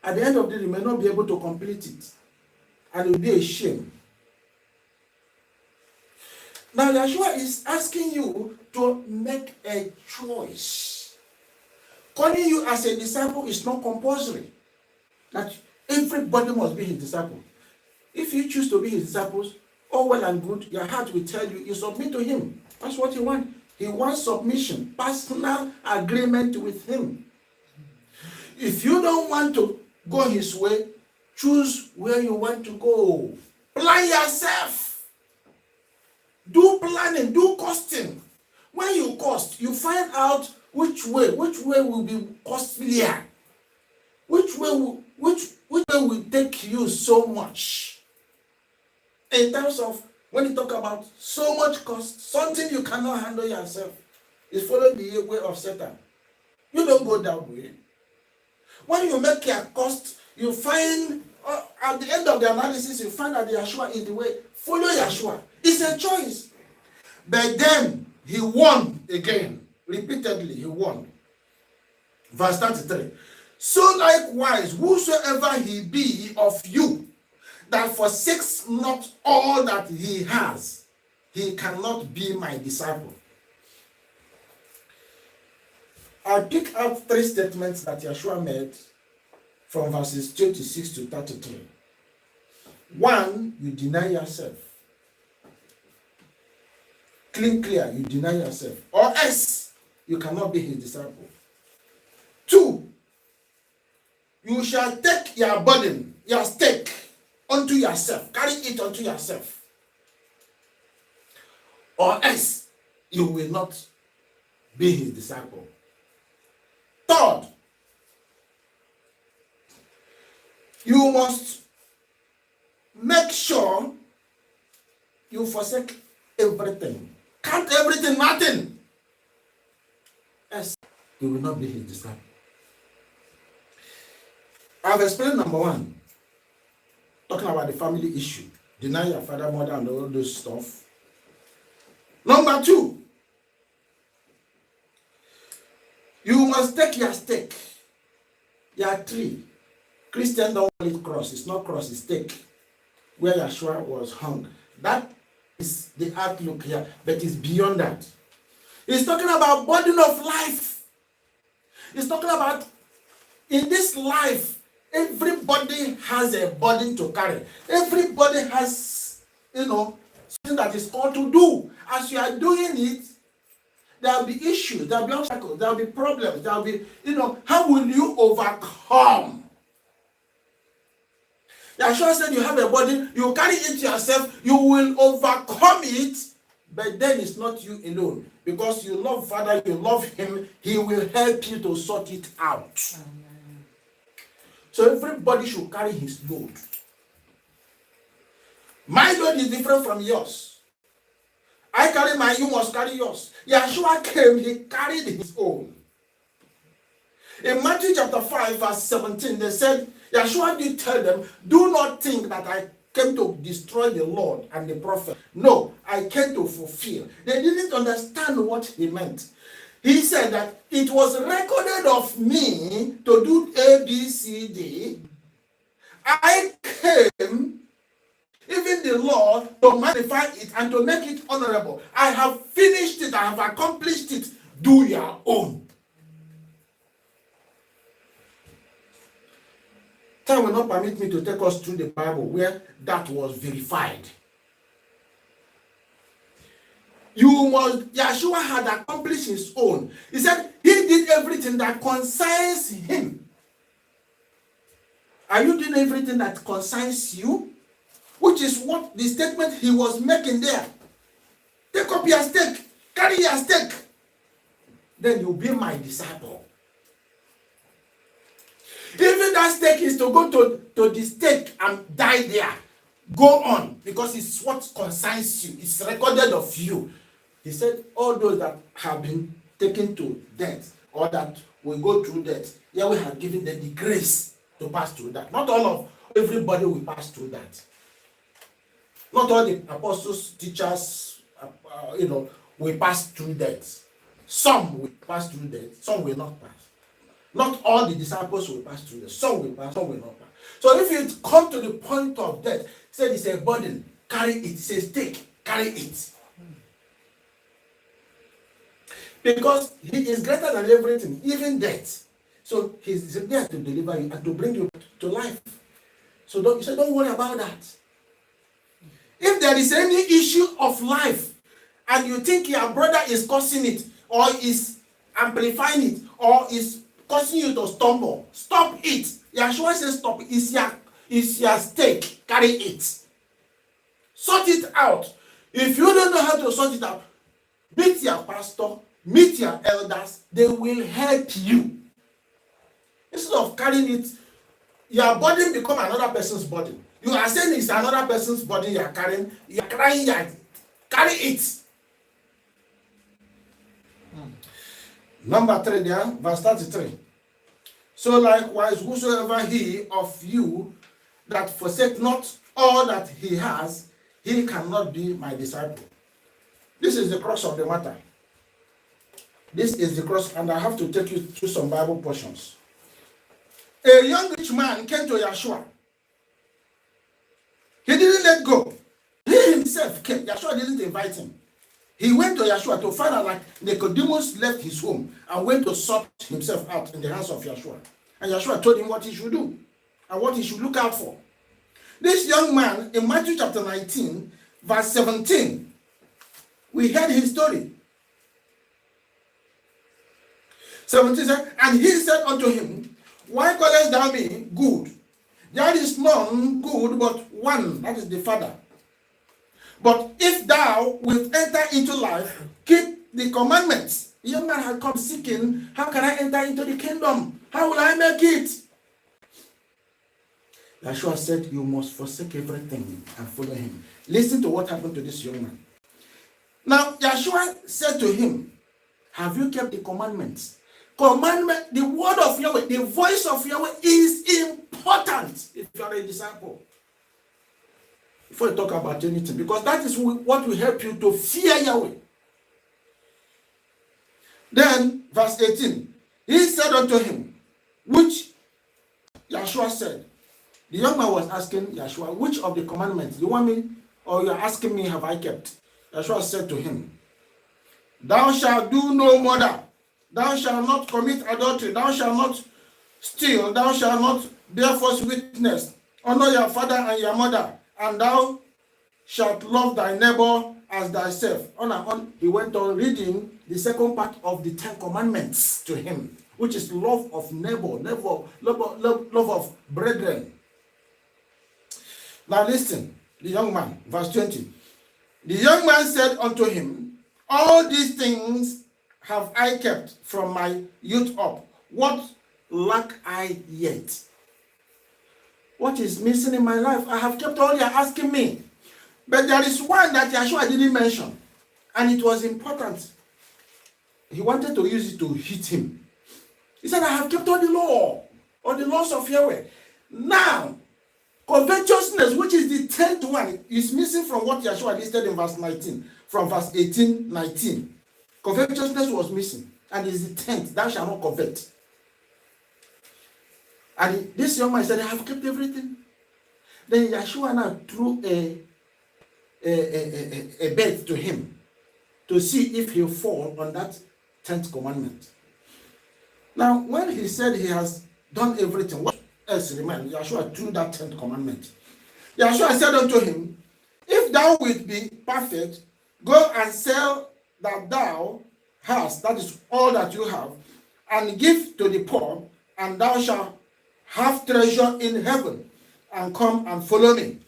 At the end of the day, you may not be able to complete it, and it will be a shame. Now, Yeshua is asking you to make a choice. Calling you as a disciple is not compulsory. That everybody must be his disciple. If you choose to be his disciples, all well and good, your heart will tell you, you submit to him. That's what he wants. He wants submission, personal agreement with him. If you don't want to go his way, choose where you want to go. Plan yourself. Do planning, do costing. When you cost, you find out which way will be costlier. Which way will take you so much. In terms of, when you talk about so much cost, something you cannot handle yourself, is following the way of Satan. You don't go that way. When you make your cost, you find, at the end of the analysis, you find that Yeshua is the way. Follow Yeshua. It's a choice. But then, he won again. Repeatedly, he won. Verse 33. So likewise, whosoever he be of you, that forsakes not all that he has, he cannot be my disciple. I'll pick out three statements that Yeshua made from verses 26 to 33. One, you deny yourself. Clear, you deny yourself. Or else, you cannot be his disciple. Two, you shall take your burden, your stake, unto yourself. Carry it unto yourself. Or else, you will not be his disciple. Third, you must make sure you forsake everything, count everything nothing, as you will not be his disciple. I've explained number one, talking about the family issue, deny your father, mother, and all those stuff. Number two, you must take your stake, your tree. Christian don't call it cross. It's not cross, it's stake, where Yeshua was hung. That is the outlook here, but it's beyond that. It's talking about burden of life. It's talking about, in this life, everybody has a burden to carry. Everybody has, something that is called to do. As you are doing it, there will be issues, there will be obstacles, there will be problems, there will be, how will you overcome? Yeshua said you have a burden, you carry it yourself, you will overcome it, but then it's not you alone. Because you love Father, you love Him, He will help you to sort it out. Amen. So everybody should carry his load. My load is different from yours. I carry mine, you must carry yours. Yeshua came, He carried His own. In Matthew chapter 5, verse 17, they said, Yeshua did tell them, do not think that I came to destroy the Lord and the prophet. No, I came to fulfill. They didn't understand what He meant. He said that it was recorded of me to do A, B, C, D. I came, even the Lord, to magnify it and to make it honorable. I have finished it, I have accomplished it. Do your own. Time will not permit me to take us through the Bible where that was verified. Yeshua had accomplished His own. He said He did everything that concerns Him. Are you doing everything that concerns you? Which is what the statement He was making there. Take up your stake, carry your stake. Then you'll be my disciple. Even that stake is to go to the stake and die there. Go on, because it's what concerns you. It's recorded of you. He said, all those that have been taken to death, or that will go through death, Yahweh has given them the grace to pass through that. Not all of everybody will pass through that. Not all the apostles, teachers, will pass through death. Some will pass through death, some will not pass. Not all the disciples will pass through this. Some will pass, some will not pass. So if you come to the point of death, said it's a burden, carry it. It says take, carry it. Because He is greater than everything, even death. So He's there to deliver you and to bring you to life. So don't worry about that. If there is any issue of life and you think your brother is causing it, or is amplifying it, or is causing you to stumble, stop it. Yeshua says stop it. It's your stake. Carry it. Sort it out. If you don't know how to sort it out, meet your pastor, meet your elders. They will help you. Instead of carrying it, your burden become another person's burden. You are saying it's another person's burden you are carrying. You are crying, carry it. Number 3 there, verse 33. So likewise, whosoever he of you that forsake not all that he has, he cannot be my disciple. This is the crux of the matter. This is the crux, and I have to take you through some Bible portions. A young rich man came to Yeshua. He didn't let go. He himself came. Yeshua didn't invite him. He went to Yeshua to find out, like Nicodemus left his home and went to sort himself out in the hands of Yeshua. And Yeshua told him what he should do and what he should look out for. This young man, in Matthew chapter 19, verse 17, we heard his story. 17 said, and he said unto him, why callest thou me good? There is none good but one, that is the Father. But if thou wilt enter into life, keep the commandments. The young man had come seeking, how can I enter into the kingdom? How will I make it? Yeshua said, you must forsake everything and follow him. Listen to what happened to this young man. Now, Yeshua said to him, have you kept the commandments? Commandment, the word of Yahweh, the voice of Yahweh is important if you are a disciple. Before you talk about anything, because that is what will help you to fear Yahweh. Then, verse 18, he said unto him, which Yeshua said, the young man was asking Yeshua, which of the commandments you want me, or you're asking me, have I kept? Yeshua said to him, thou shalt do no murder, thou shalt not commit adultery, thou shalt not steal, thou shalt not bear false witness, honor your father and your mother, and thou shalt love thy neighbor as thyself. On and on, he went on reading the second part of the 10 commandments to him, which is love of neighbor, love of brethren. Now listen, the young man, verse 20. The young man said unto him, all these things have I kept from my youth up. What lack I yet? What is missing in my life? I have kept all you're asking me. But there is one that Yeshua didn't mention, and it was important. He wanted to use it to hit him. He said, I have kept all the law, or the laws of Yahweh. Now, covetousness, which is the 10th one, is missing from what Yeshua listed in verse 19, from verse 18, 19. Covetousness was missing, and is the 10th, thou shalt not covet. And this young man said, I have kept everything. Then Yeshua now threw a bet to him to see if he'll fall on that 10th commandment. Now, when he said he has done everything, what else remained? Yeshua threw that 10th commandment. Yeshua said unto him, if thou wilt be perfect, go and sell that thou hast, that is all that you have, and give to the poor, and thou shalt have treasure in heaven, and come and follow me.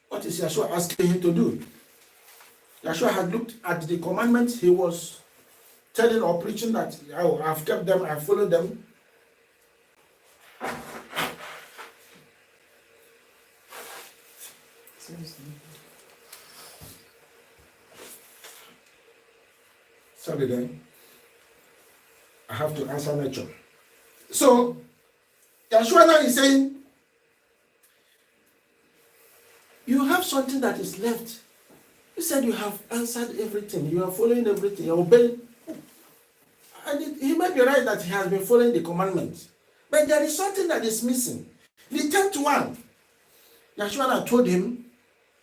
What is Yeshua asking him to do? Yeshua had looked at the commandments he was telling or preaching that I've kept them, I followed them. Sorry then. I have to answer nature. So, Yeshua now is saying, you have something that is left. He said you have answered everything. You are following everything. You are obeying. And he might be right that he has been following the commandments. But there is something that is missing. The 10th one. Yeshua told him,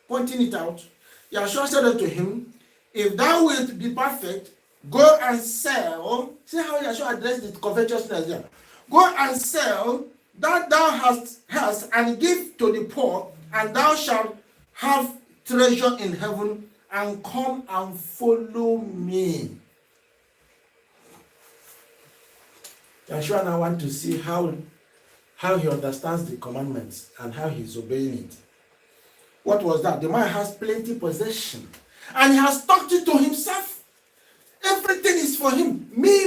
pointing it out. Yeshua said unto him, if thou wilt be perfect, go and sell. See how Yeshua addressed the covetousness there. Go and sell that thou hast and give to the poor, and thou shalt have treasure in heaven, and come and follow me. Yeshua now wants to see how he understands the commandments and how he's obeying it. What was that? The man has plenty possession, and he has talked it to himself. Everything is for him. Me.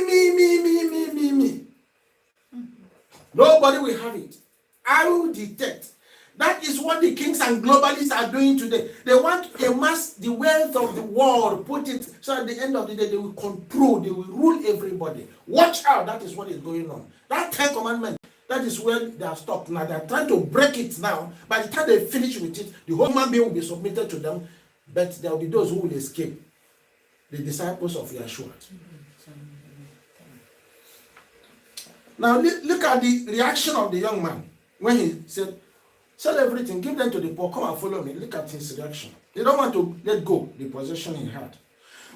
Nobody will have it. I will detect. That is what the kings and globalists are doing today. They want to amass the wealth of the world, put it, so at the end of the day, they will control, they will rule everybody. Watch out, that is what is going on. That 10 commandments, that is where they are stopped now. They are trying to break it now. By the time they finish with it, the whole human being will be submitted to them, but there will be those who will escape. The disciples of Yeshua. Now look at the reaction of the young man when he said, sell everything, give them to the poor, come and follow me. Look at his reaction. He don't want to let go the possession he had.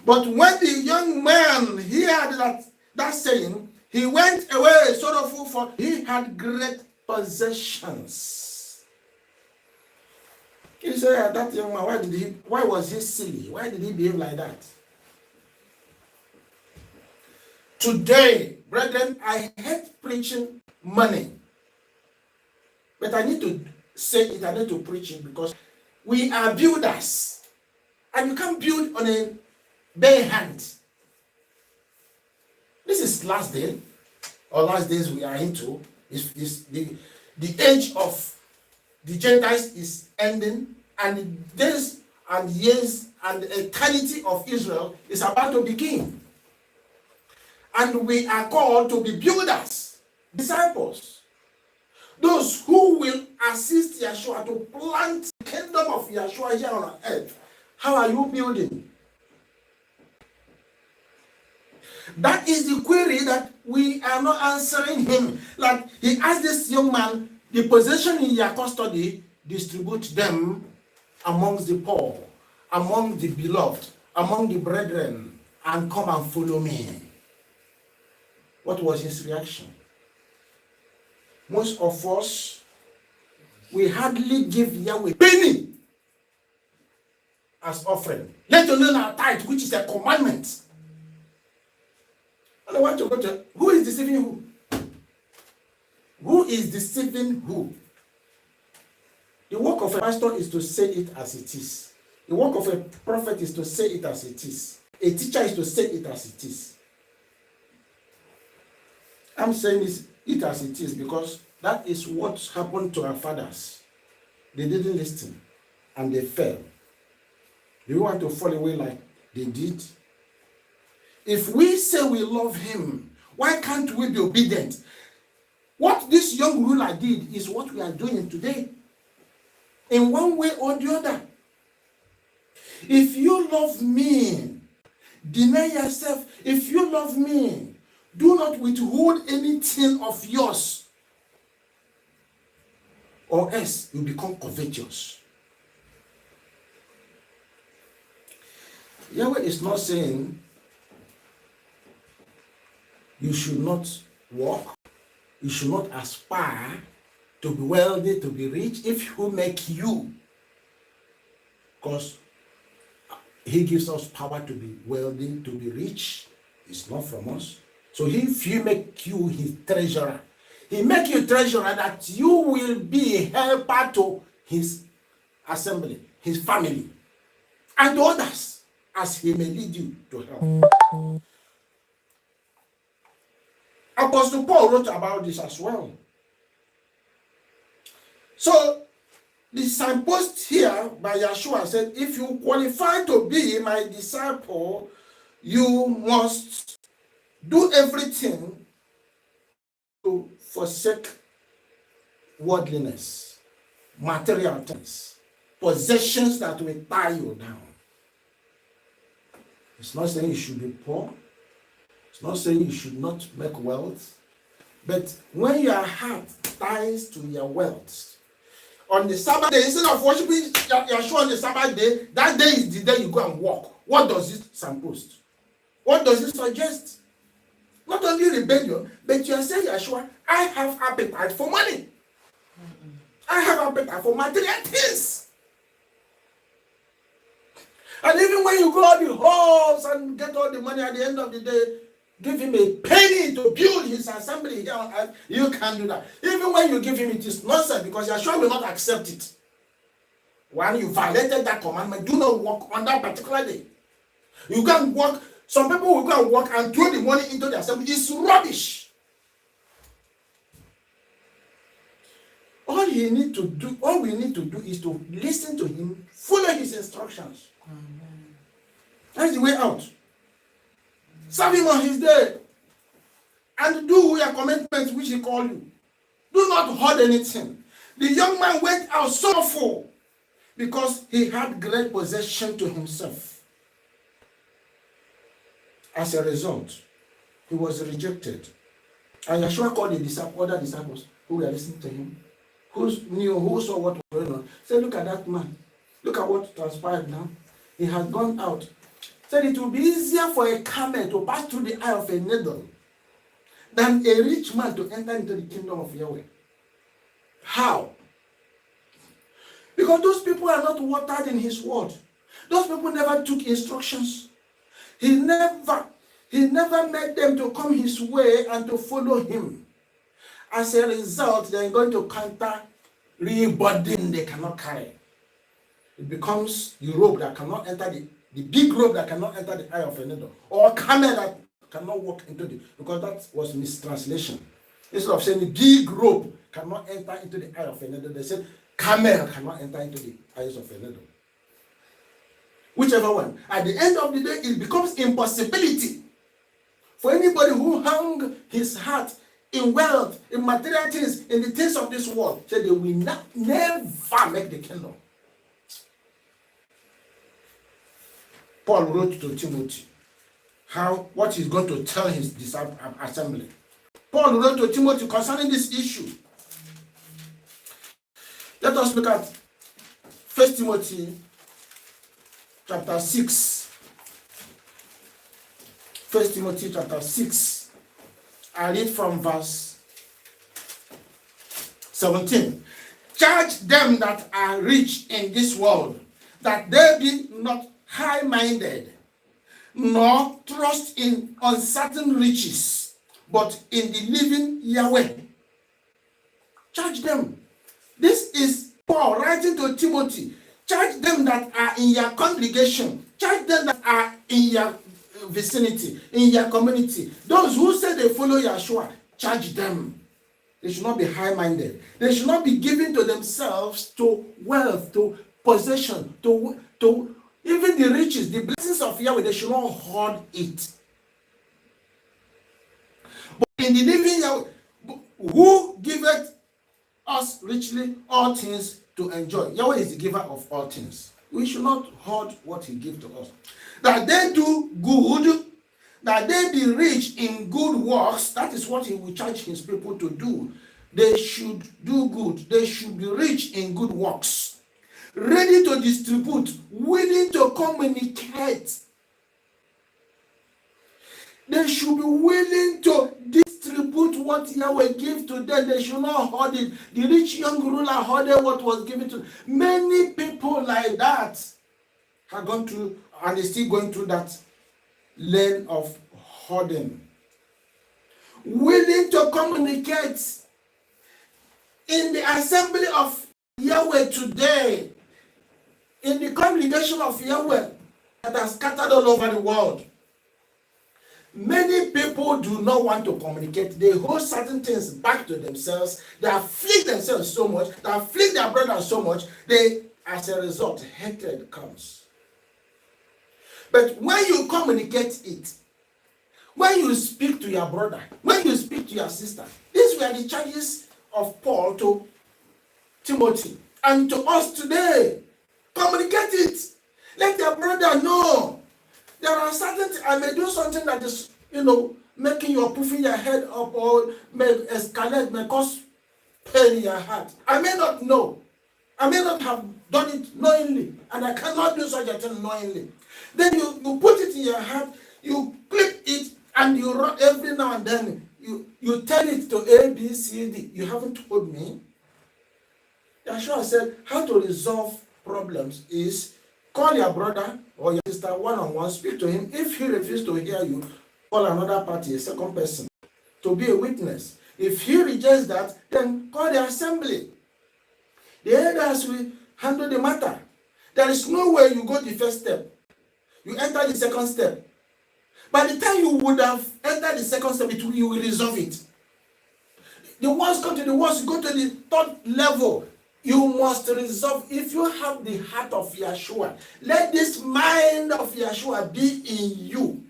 But when the young man heard that saying, he went away sorrowful, for he had great possessions. He said, that young man, why was he silly? Why did he behave like that? Today, brethren, I hate preaching money. But I need to say it, I need to preach it, because we are builders. And you can't build on a bare hand. This is last day, or last days we are into. The age of the Gentiles is ending, and the days and years and the eternity of Israel is about to begin. And we are called to be builders, disciples, those who will assist Yeshua to plant the kingdom of Yeshua here on earth. How are you building? That is the query that we are not answering him. Like he asked this young man, the possession in your custody, distribute them amongst the poor, among the beloved, among the brethren, and come and follow me. What was his reaction? Most of us, we hardly give Yahweh penny as offering, let alone our tithe, which is a commandment. And I want to go to, who is deceiving who? Who is deceiving who? The work of a pastor is to say it as it is. The work of a prophet is to say it as it is. A teacher is to say it as it is. I'm saying it as it is because that is what happened to our fathers. They didn't listen and they fell. Do you want to fall away like they did? If we say we love him, why can't we be obedient? What this young ruler did is what we are doing today, in one way or the other. If you love me, deny yourself. If you love me, do not withhold anything of yours, or else you become covetous. Yahweh is not saying you should not work, you should not aspire to be wealthy, to be rich, if who make you. Because he gives us power to be wealthy, to be rich. It's not from us. So if he make you his treasurer, he make you treasurer that you will be a helper to his assembly, his family, and to others, as he may lead you to help. Apostle Paul wrote about this as well. So the signpost here by Yeshua said, if you qualify to be my disciple, you must do everything to forsake worldliness, material things, possessions that will tie you down. It's not saying you should be poor. It's not saying you should not make wealth. But when your heart ties to your wealth, on the Sabbath day, instead of worshiping Yeshua on the Sabbath day, that day is the day you go and walk. What does it signpost? What does it suggest? Not only rebellion, but you are saying, Yeshua, I have appetite for money. I have appetite for material things. And even when you go out the halls and get all the money at the end of the day, give him a penny to build his assembly here on earth, you can't do that. Even when you give him, it is nonsense because Yeshua will not accept it. When you violated that commandment, do not work on that particular day. You can't work. Some people will go and work and throw the money into the assembly. It's rubbish. All we need to do is to listen to him, follow his instructions. Amen. That's the way out. Serve him on his day. And do your commitments which he called you. Do not hoard anything. The young man went out sorrowful because he had great possession to himself. As a result, he was rejected. And Yeshua called the other disciples who were listening to him, who saw what was going on. Said, look at that man. Look at what transpired now. He has gone out. Said it will be easier for a camel to pass through the eye of a needle than a rich man to enter into the kingdom of Yahweh. How? Because those people are not watered in his word. Those people never took instructions. He never made them to come his way and to follow him. As a result, they are going to counter real burden they cannot carry. It becomes the rope that cannot enter the big rope that cannot enter the eye of a needle, or a camel that cannot walk into the, because that was mistranslation. Instead of saying big rope cannot enter into the eye of a needle, they said camel cannot enter into the eyes of a needle. Whichever one. At the end of the day, it becomes impossibility for anybody who hung his heart in wealth, in material things, in the things of this world, say they will never make the kingdom. Paul wrote to Timothy what he's going to tell his disciple assembly. Paul wrote to Timothy concerning this issue. Let us look at 1 Timothy chapter 6. 1 Timothy chapter 6. I read from verse 17. Charge them that are rich in this world, that they be not high-minded, nor trust in uncertain riches, but in the living Yahweh. Charge them. This is Paul writing to Timothy. Charge them that are in your congregation. Charge them that are in your vicinity, in your community. Those who say they follow Yeshua, charge them. They should not be high-minded. They should not be given to themselves, to wealth, to possession, to even the riches, the blessings of Yahweh. They should not hoard it. But in the living Yahweh, who giveth us richly all things to enjoy. Yahweh is the giver of all things. We should not hoard what he gives to us. That they do good, that they be rich in good works. That is what he will charge his people to do. They should do good. They should be rich in good works. Ready to distribute, willing to communicate. They should be willing to distribute what Yahweh gives to them. They should not hoard it. The rich young ruler hoarded what was given to them. Many people like that have gone through and are still going through that lane of hoarding. Willing to communicate. In the assembly of Yahweh today, in the congregation of Yahweh that are scattered all over the world, many people do not want to communicate. They hold certain things back to themselves. They afflict themselves so much. They afflict their brothers so much. As a result, hatred comes. But when you communicate it, when you speak to your brother, when you speak to your sister, these were the charges of Paul to Timothy and to us today. Communicate it. Let your brother know. There are certain I may do something that is, making you puffing your head up or may escalate, may cause pain in your heart. I may not know. I may not have done it knowingly, and I cannot do such a thing knowingly. Then you put it in your heart, you clip it, and you run every now and then. You tell it to A, B, C, D. You haven't told me. Yeshua said, how to resolve problems is call your brother or your sister one-on-one, speak to him. If he refuses to hear you, call another party, a second person, to be a witness. If he rejects that, then call the assembly. The elders will handle the matter. There is no way you go the first step. You enter the second step. By the time you would have entered the second step, you will resolve it. The worst come to the worst, you go to the third level. You must resolve. If you have the heart of Yeshua, let this mind of Yeshua be in you.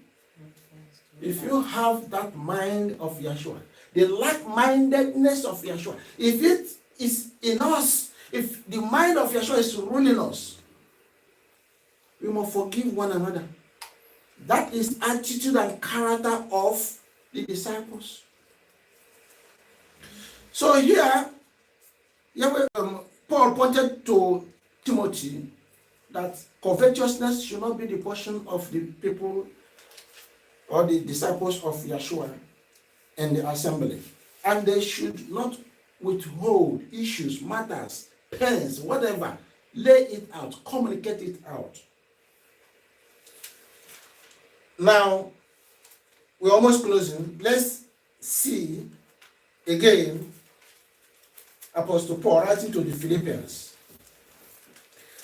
If you have that mind of Yeshua, the like-mindedness of Yeshua, if it is in us, if the mind of Yeshua is ruling us, we must forgive one another. That is attitude and character of the disciples. So here, Paul pointed to Timothy that covetousness should not be the portion of the people or the disciples of Yeshua and the assembly. And they should not withhold issues, matters, pains, whatever. Lay it out, communicate it out. Now, we're almost closing. Let's see again Apostle Paul writing to the Philippians,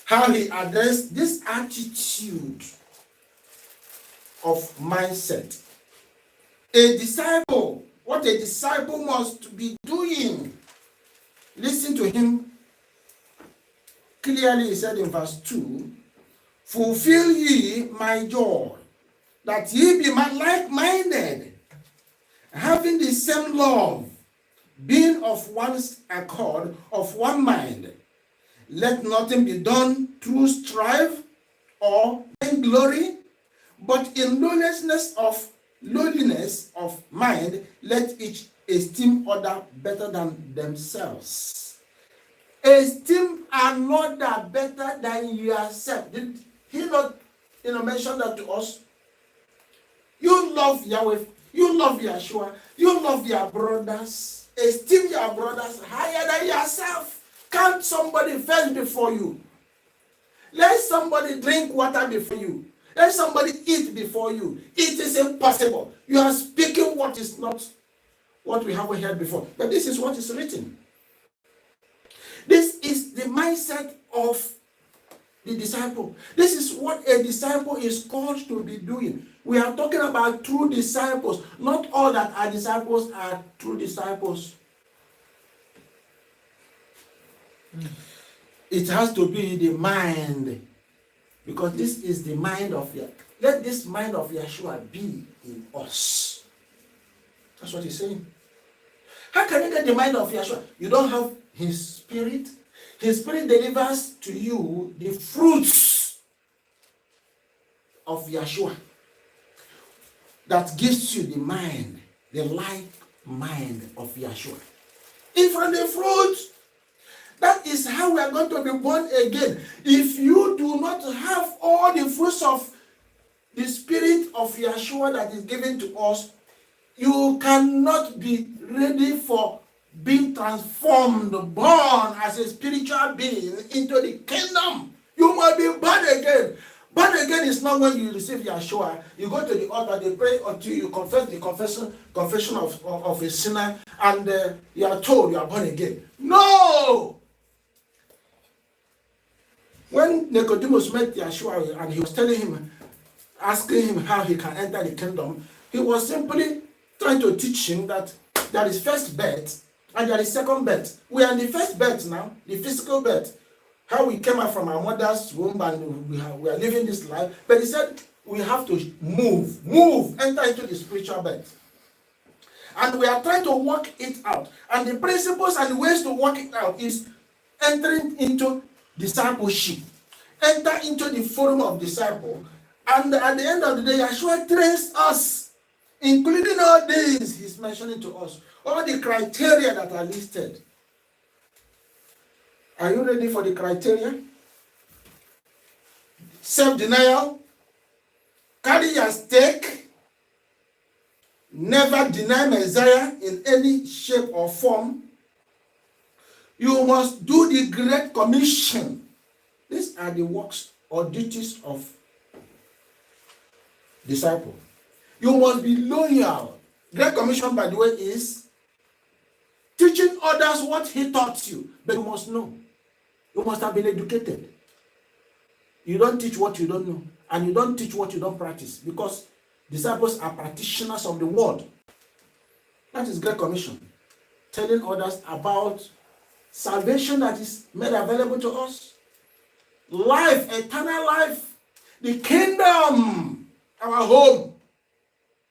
how he addressed this attitude of mindset. A disciple what a disciple must be doing. Listen to him clearly. He said in verse 2, fulfill ye my joy, that ye be like-minded, having the same love, being of one accord, of one mind. Let nothing be done through strife or vainglory, but in lowliness of mind, let each esteem other better than themselves. Esteem another better than yourself. Did he not mention that to us? You love Yahweh, you love Yeshua, you love your brothers. Esteem your brothers higher than yourself. Count somebody first before you. Let somebody drink water before you. Let somebody eat before you. It is impossible. You are speaking what is not what we haven't heard before. But this is what is written. This is the mindset of the disciple. This is what a disciple is called to be doing. We are talking about true disciples. Not all that are disciples are true disciples. It has to be the mind, because this is the mind of Yeshua. Let this mind of Yeshua be in us. That's what he's saying. How can you get the mind of Yeshua? You don't have his spirit. His spirit delivers to you the fruits of Yeshua that gives you the mind, the like mind of Yeshua. If from the fruit, that is how we are going to be born again. If you do not have all the fruits of the spirit of Yeshua that is given to us, you cannot be ready for being transformed, born as a spiritual being into the kingdom. You must be born again. Born again is not when you receive Yeshua. You go to the altar, they pray until you confess the confession of a sinner, and you are told you are born again. No! When Nicodemus met Yeshua and he was telling him, asking him how he can enter the kingdom, he was simply trying to teach him that there is first birth and there is second birth. We are in the first birth now, the physical birth. How we came out from our mother's womb and we are living this life. But he said we have to move, enter into the spiritual birth. And we are trying to work it out. And the principles and the ways to work it out is entering into discipleship. Enter into the forum of disciple. And at the end of the day, Yeshua trains us, including all these he's mentioning to us, all the criteria that are listed. Are you ready for the criteria? Self-denial, carry your stake, never deny Messiah in any shape or form. You must do the Great Commission. These are the works or duties of disciple. You must be loyal. Great Commission, by the way, is teaching others what he taught you. But you must know. You must have been educated. You don't teach what you don't know. And you don't teach what you don't practice. Because disciples are practitioners of the word. That is Great Commission. Telling others about salvation that is made available to us. Life, eternal life. The kingdom, our home.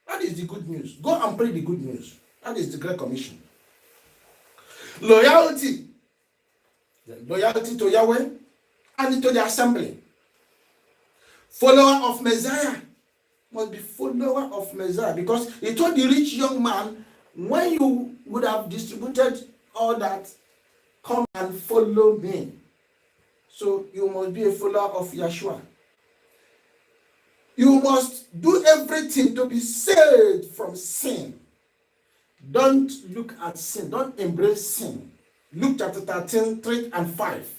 That is the good news. Go and pray the good news. That is the Great Commission. Loyalty. Loyalty to Yahweh and to the assembly. Follower of Messiah. Must be follower of Messiah. Because he told the rich young man, when you would have distributed all that, come and follow me. So you must be a follower of Yeshua. You must do everything to be saved from sin. Don't look at sin. Don't embrace sin. Luke chapter 13, 3 and 5.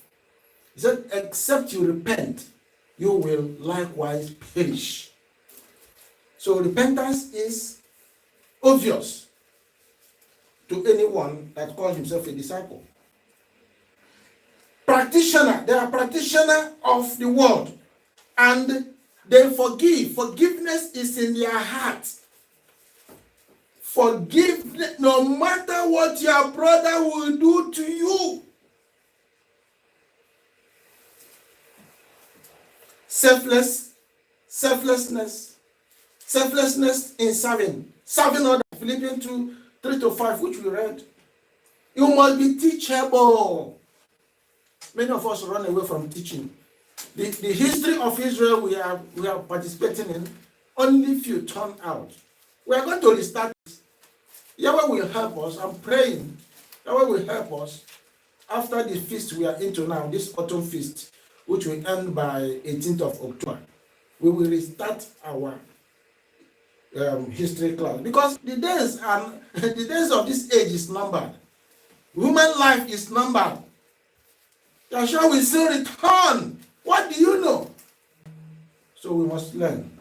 He said, except you repent, you will likewise perish. So repentance is obvious to anyone that calls himself a disciple. Practitioner, they are practitioner of the word, and they forgive. Forgiveness is in their heart. Forgiveness, no matter what your brother will do to you. Selflessness in serving others. Philippians 2:3-5, which we read. You must be teachable. Many of us run away from teaching. The history of Israel we are participating in, only few turn out. We are going to restart this. Yahweh will help us. I'm praying. Yahweh will help us after the feast we are into now, this autumn feast, which will end by 18th of October. We will restart our history class, because the days of this age is numbered. Human life is numbered. Yahshua will soon return. What do you know? So we must learn,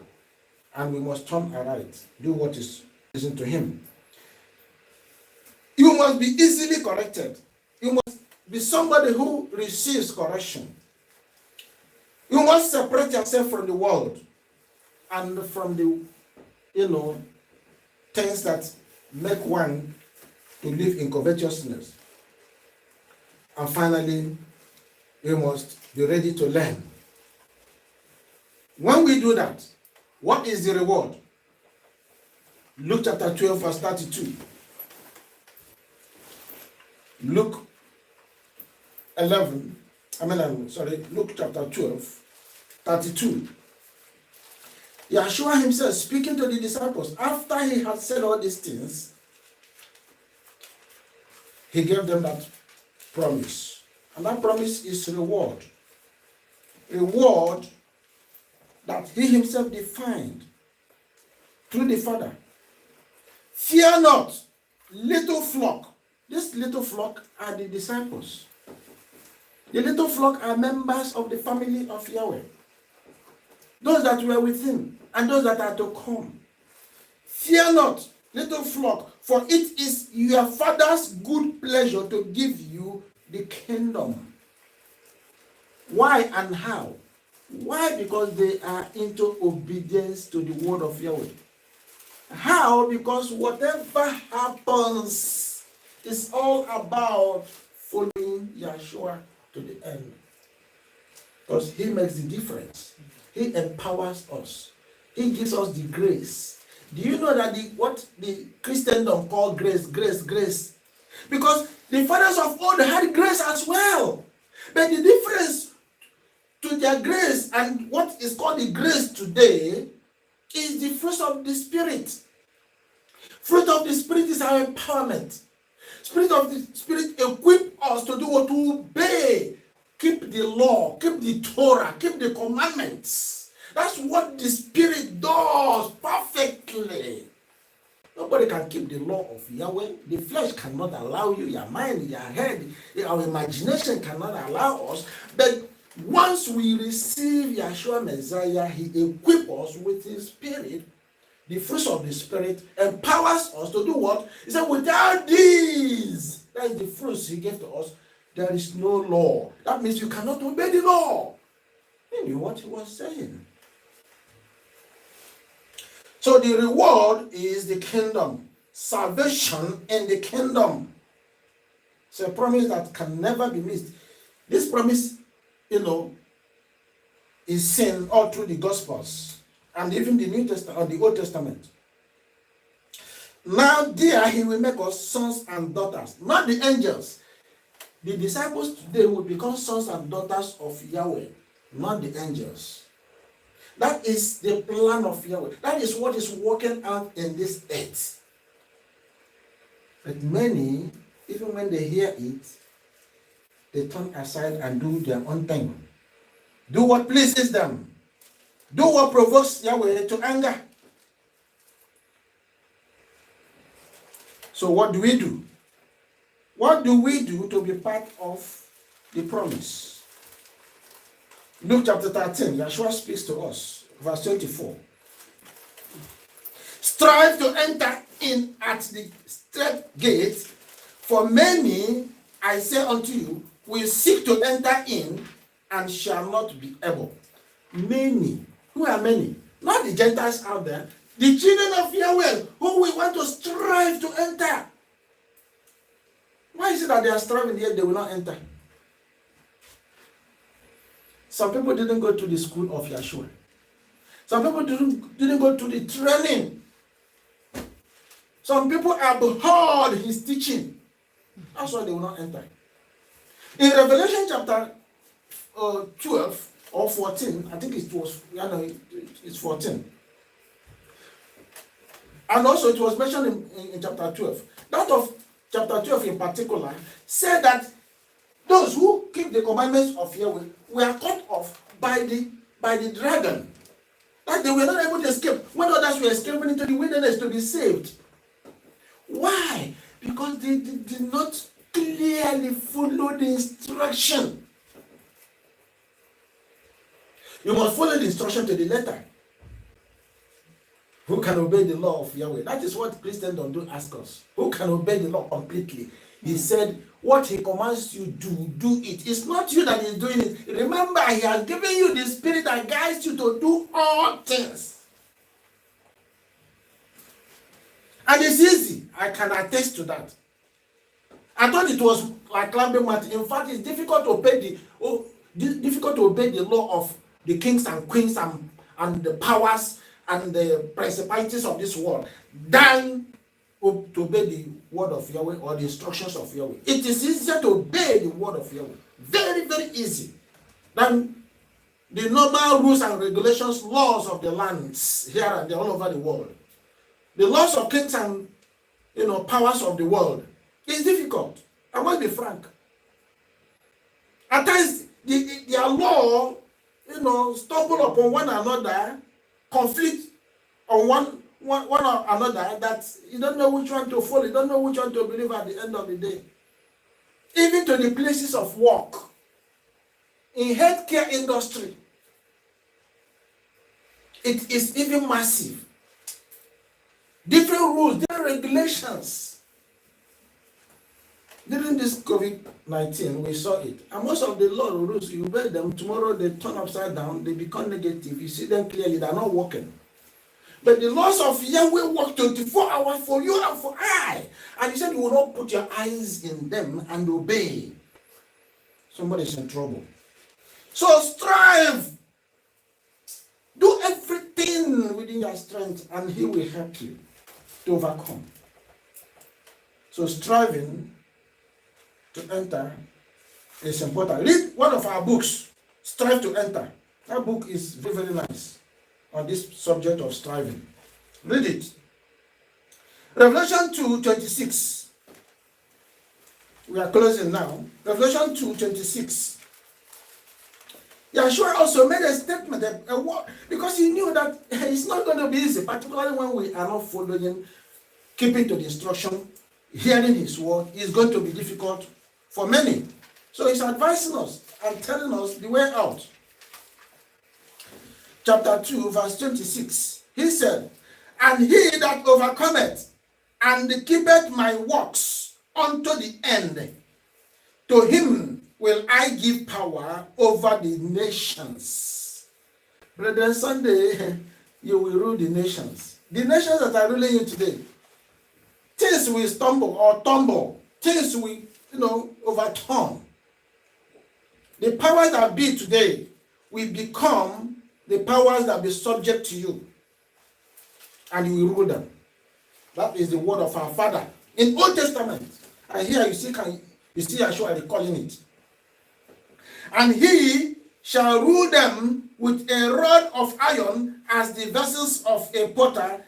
and we must turn aright, do what is pleasing to him. You must be easily corrected. You must be somebody who receives correction. You must separate yourself from the world and from the things that make one to live in covetousness. And finally, you must be ready to learn. When we do that, what is the reward? Luke chapter 12, verse 32. Luke chapter 12, 32. Yahshua himself speaking to the disciples, after he had said all these things, he gave them that promise. And that promise is reward. Reward that he himself defined through the Father. Fear not, little flock. This little flock are the disciples. The little flock are members of the family of Yahweh. Those that were with him and those that are to come. Fear not, little flock, for it is your Father's good pleasure to give you the kingdom. Why and how? Why? Because they are into obedience to the word of Yahweh. How? Because whatever happens is all about following Yahshua to the end. Because he makes the difference. He empowers us. He gives us the grace. Do you know that what the Christendom called grace? Because the fathers of old had grace as well. But the difference to their grace and what is called the grace today is the fruit of the Spirit. Fruit of the Spirit is our empowerment. Spirit of the Spirit equip us to do what? To obey. Keep the law, keep the Torah, keep the commandments. That's what the Spirit does perfectly. Nobody can keep the law of Yahweh. The flesh cannot allow you, your mind, your head, our imagination cannot allow us. But once we receive Yahshua Messiah, he equips us with his Spirit. The fruit of the Spirit empowers us to do what? He said, without these, that is the fruits he gave to us, there is no law. That means you cannot obey the law. He knew what he was saying. So the reward is the kingdom. Salvation in the kingdom. It's a promise that can never be missed. This promise, is seen all through the Gospels and even the New Testament or the Old Testament. Now there he will make us sons and daughters, not the angels. The disciples today will become sons and daughters of Yahweh, not the angels. That is the plan of Yahweh. That is what is working out in this earth. But many, even when they hear it, they turn aside and do their own thing. Do what pleases them. Do what provokes Yahweh to anger. So what do we do? What do we do to be part of the promise? Luke chapter 13, Yahshua speaks to us, verse 24. Strive to enter in at the straight gate, for many, I say unto you, will seek to enter in and shall not be able. Many. Who are many? Not the Gentiles out there. The children of Yahweh, who we want to strive to enter. Why is it that they are striving yet they will not enter? Some people didn't go to the school of Yeshua. Some people didn't go to the training. Some people abhorred his teaching. That's why they will not enter. In Revelation chapter 12 or 14, I think it's 14. And also it was mentioned in chapter 12. That of chapter 12 in particular said that those who keep the commandments of Yahweh were cut off by the dragon. That they were not able to escape when others were escaping into the wilderness to be saved. Why? Because they did not clearly follow the instruction. You must follow the instruction to the letter. Who can obey the law of Yahweh? That is what Christendom do ask us. Who can obey the law completely? He said, what he commands you do it. It's not you that is doing it. Remember, he has given you the spirit that guides you to do all things. And it's easy. I can attest to that. I thought it was like climbing mountain. In fact, it's difficult to obey the law of the kings and queens and the powers and the principalities of this world than to obey the word of Yahweh or the instructions of Yahweh. It is easier to obey the word of Yahweh. Very, very easy. Than the normal rules and regulations, laws of the lands here and there all over the world. The laws of kings and powers of the world is difficult. I must be frank. At times, their law, stumble upon one another, conflict on one or another, that you don't know which one to follow, you don't know which one to believe at the end of the day. Even to the places of work, in healthcare industry, it is even massive. Different rules, different regulations. During this COVID-19, we saw it. And most of the law rules, you obey them, tomorrow they turn upside down, they become negative. You see them clearly, they're not working. But the laws of Yahweh work 24 hours for you and for I. And he said you will not put your eyes in them and obey. Somebody's in trouble. So strive. Do everything within your strength and he will help you to overcome. So striving to enter is important. Read one of our books, Strive to Enter. That book is very, very nice on this subject of striving. Read it. Revelation 2:26. We are closing now. Revelation 2:26. Yeshua also made a statement, a word, because he knew that it's not going to be easy, particularly when we are not following, keeping to the instruction, hearing his word. It's going to be difficult for many. So he's advising us and telling us the way out. Chapter 2, verse 26. He said, and he that overcometh and keepeth my works unto the end, to him will I give power over the nations. Brethren, Sunday, you will rule the nations. The nations that are ruling you today, things will stumble or tumble. Things will, overturn. The powers that be today will become the powers that be subject to you. And you will rule them. That is the word of our Father in Old Testament. And here you see Yeshua recalling it. And he shall rule them with a rod of iron, as the vessels of a potter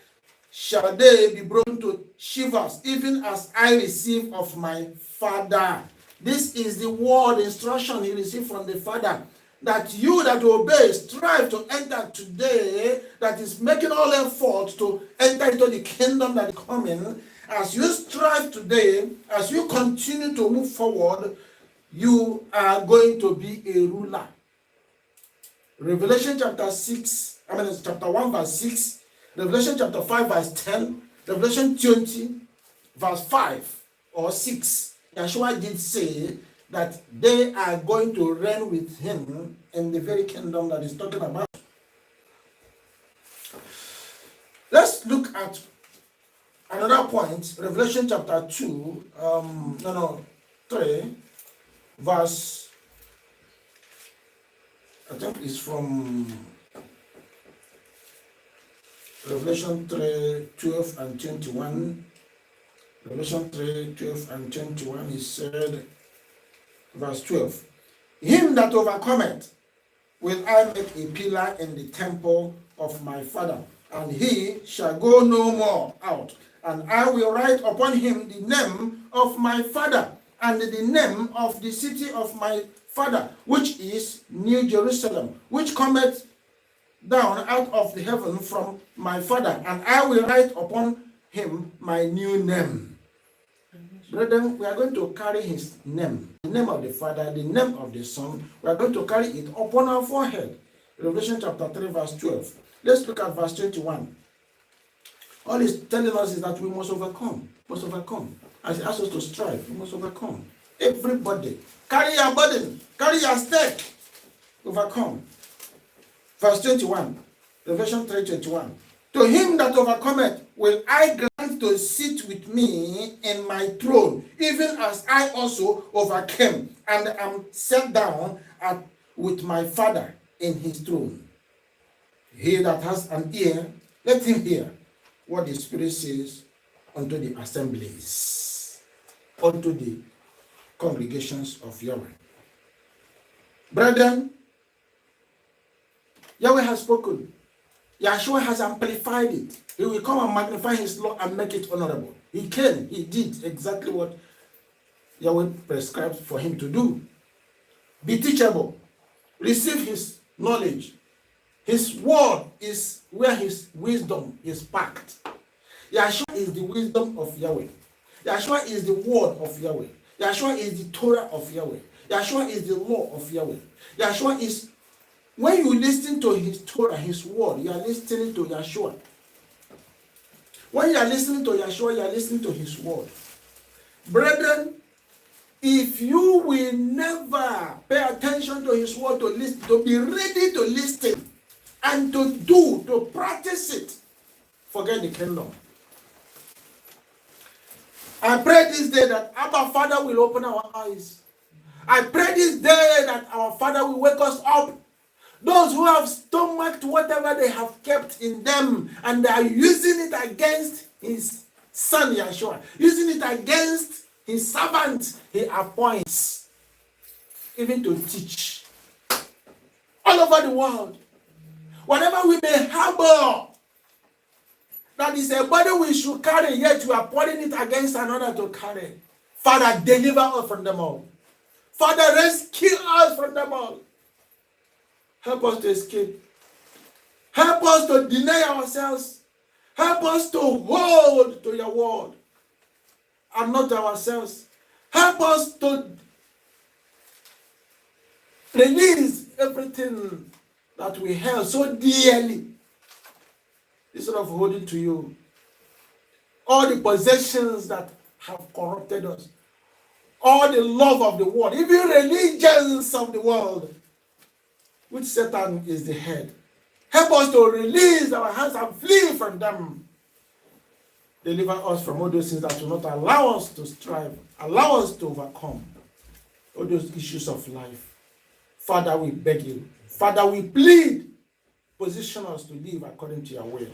shall they be broken to shivers, even as I receive of my Father. This is the word instruction he received from the Father. That you that obey, strive to enter today, that is making all effort to enter into the kingdom that is coming. As you strive today, as you continue to move forward, you are going to be a ruler. Revelation chapter 1 verse 6, Revelation chapter 5 verse 10, Revelation 20 verse 5 or 6. Yeshua did say that they are going to reign with him in the very kingdom that he's talking about. Let's at another point, Revelation chapter 2, 3, verse, I think it's from Revelation 3, 12 and 21. Revelation 3, 12 and 21, he said, verse 12, him that overcometh will I make a pillar in the temple of my Father, and he shall go no more out. And I will write upon him the name of my Father, and the name of the city of my Father, which is New Jerusalem, which cometh down out of the heaven from my Father, and I will write upon him my new name. Brethren, we are going to carry his name, the name of the Father, the name of the Son. We are going to carry it upon our forehead. Revelation chapter 3, verse 12. Let's look at verse 21. All he's telling us is that we must overcome. Must overcome. As he asks us to strive, we must overcome. Everybody, carry your burden, carry your stake, overcome. Verse 21, Revelation 3:21. To him that overcometh will I grant to sit with me in my throne, even as I also overcame and am set down with my Father in his throne. He that has an ear, let him hear what the Spirit says unto the assemblies, unto the congregations of Yahweh. Brethren, Yahweh has spoken. Yeshua has amplified it. He will come and magnify his law and make it honorable. He came, he did exactly what Yahweh prescribed for him to do. Be teachable. Receive his knowledge. His word is where his wisdom is packed. Yeshua is the wisdom of Yahweh. Yeshua is the word of Yahweh. Yeshua is the Torah of Yahweh. Yeshua is the law of Yahweh. Yeshua is, when you listen to his Torah, his word, you are listening to Yeshua. When you are listening to Yeshua, you are listening to his word. Brethren, if you will never pay attention to his word, to listen, to be ready to listen, and to do, to practice it, forget the kingdom. I pray this day that our Father will open our eyes. I pray this day that our Father will wake us up. Those who have stomached whatever they have kept in them, and they are using it against his son Yeshua, using it against his servant he appoints, even to teach all over the world. Whatever we may harbor, that is a burden we should carry, yet we are pouring it against another to carry. Father, deliver us from them all. Father, rescue us from them all. Help us to escape. Help us to deny ourselves. Help us to hold to your word and not ourselves. Help us to release everything that we held so dearly, instead of holding to you. All the possessions that have corrupted us, all the love of the world, even religions of the world, which Satan is the head. Help us to release our hands and flee from them. Deliver us from all those things that will not allow us to strive, allow us to overcome all those issues of life. Father, we beg you. Father, we plead. Position us to live according to your will,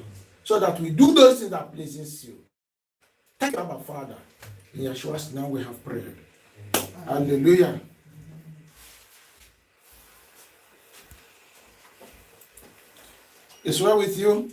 so that we do those things that pleases you. Thank you, Abba Father. In Yeshua's name we have prayed. Hallelujah. Is well with you?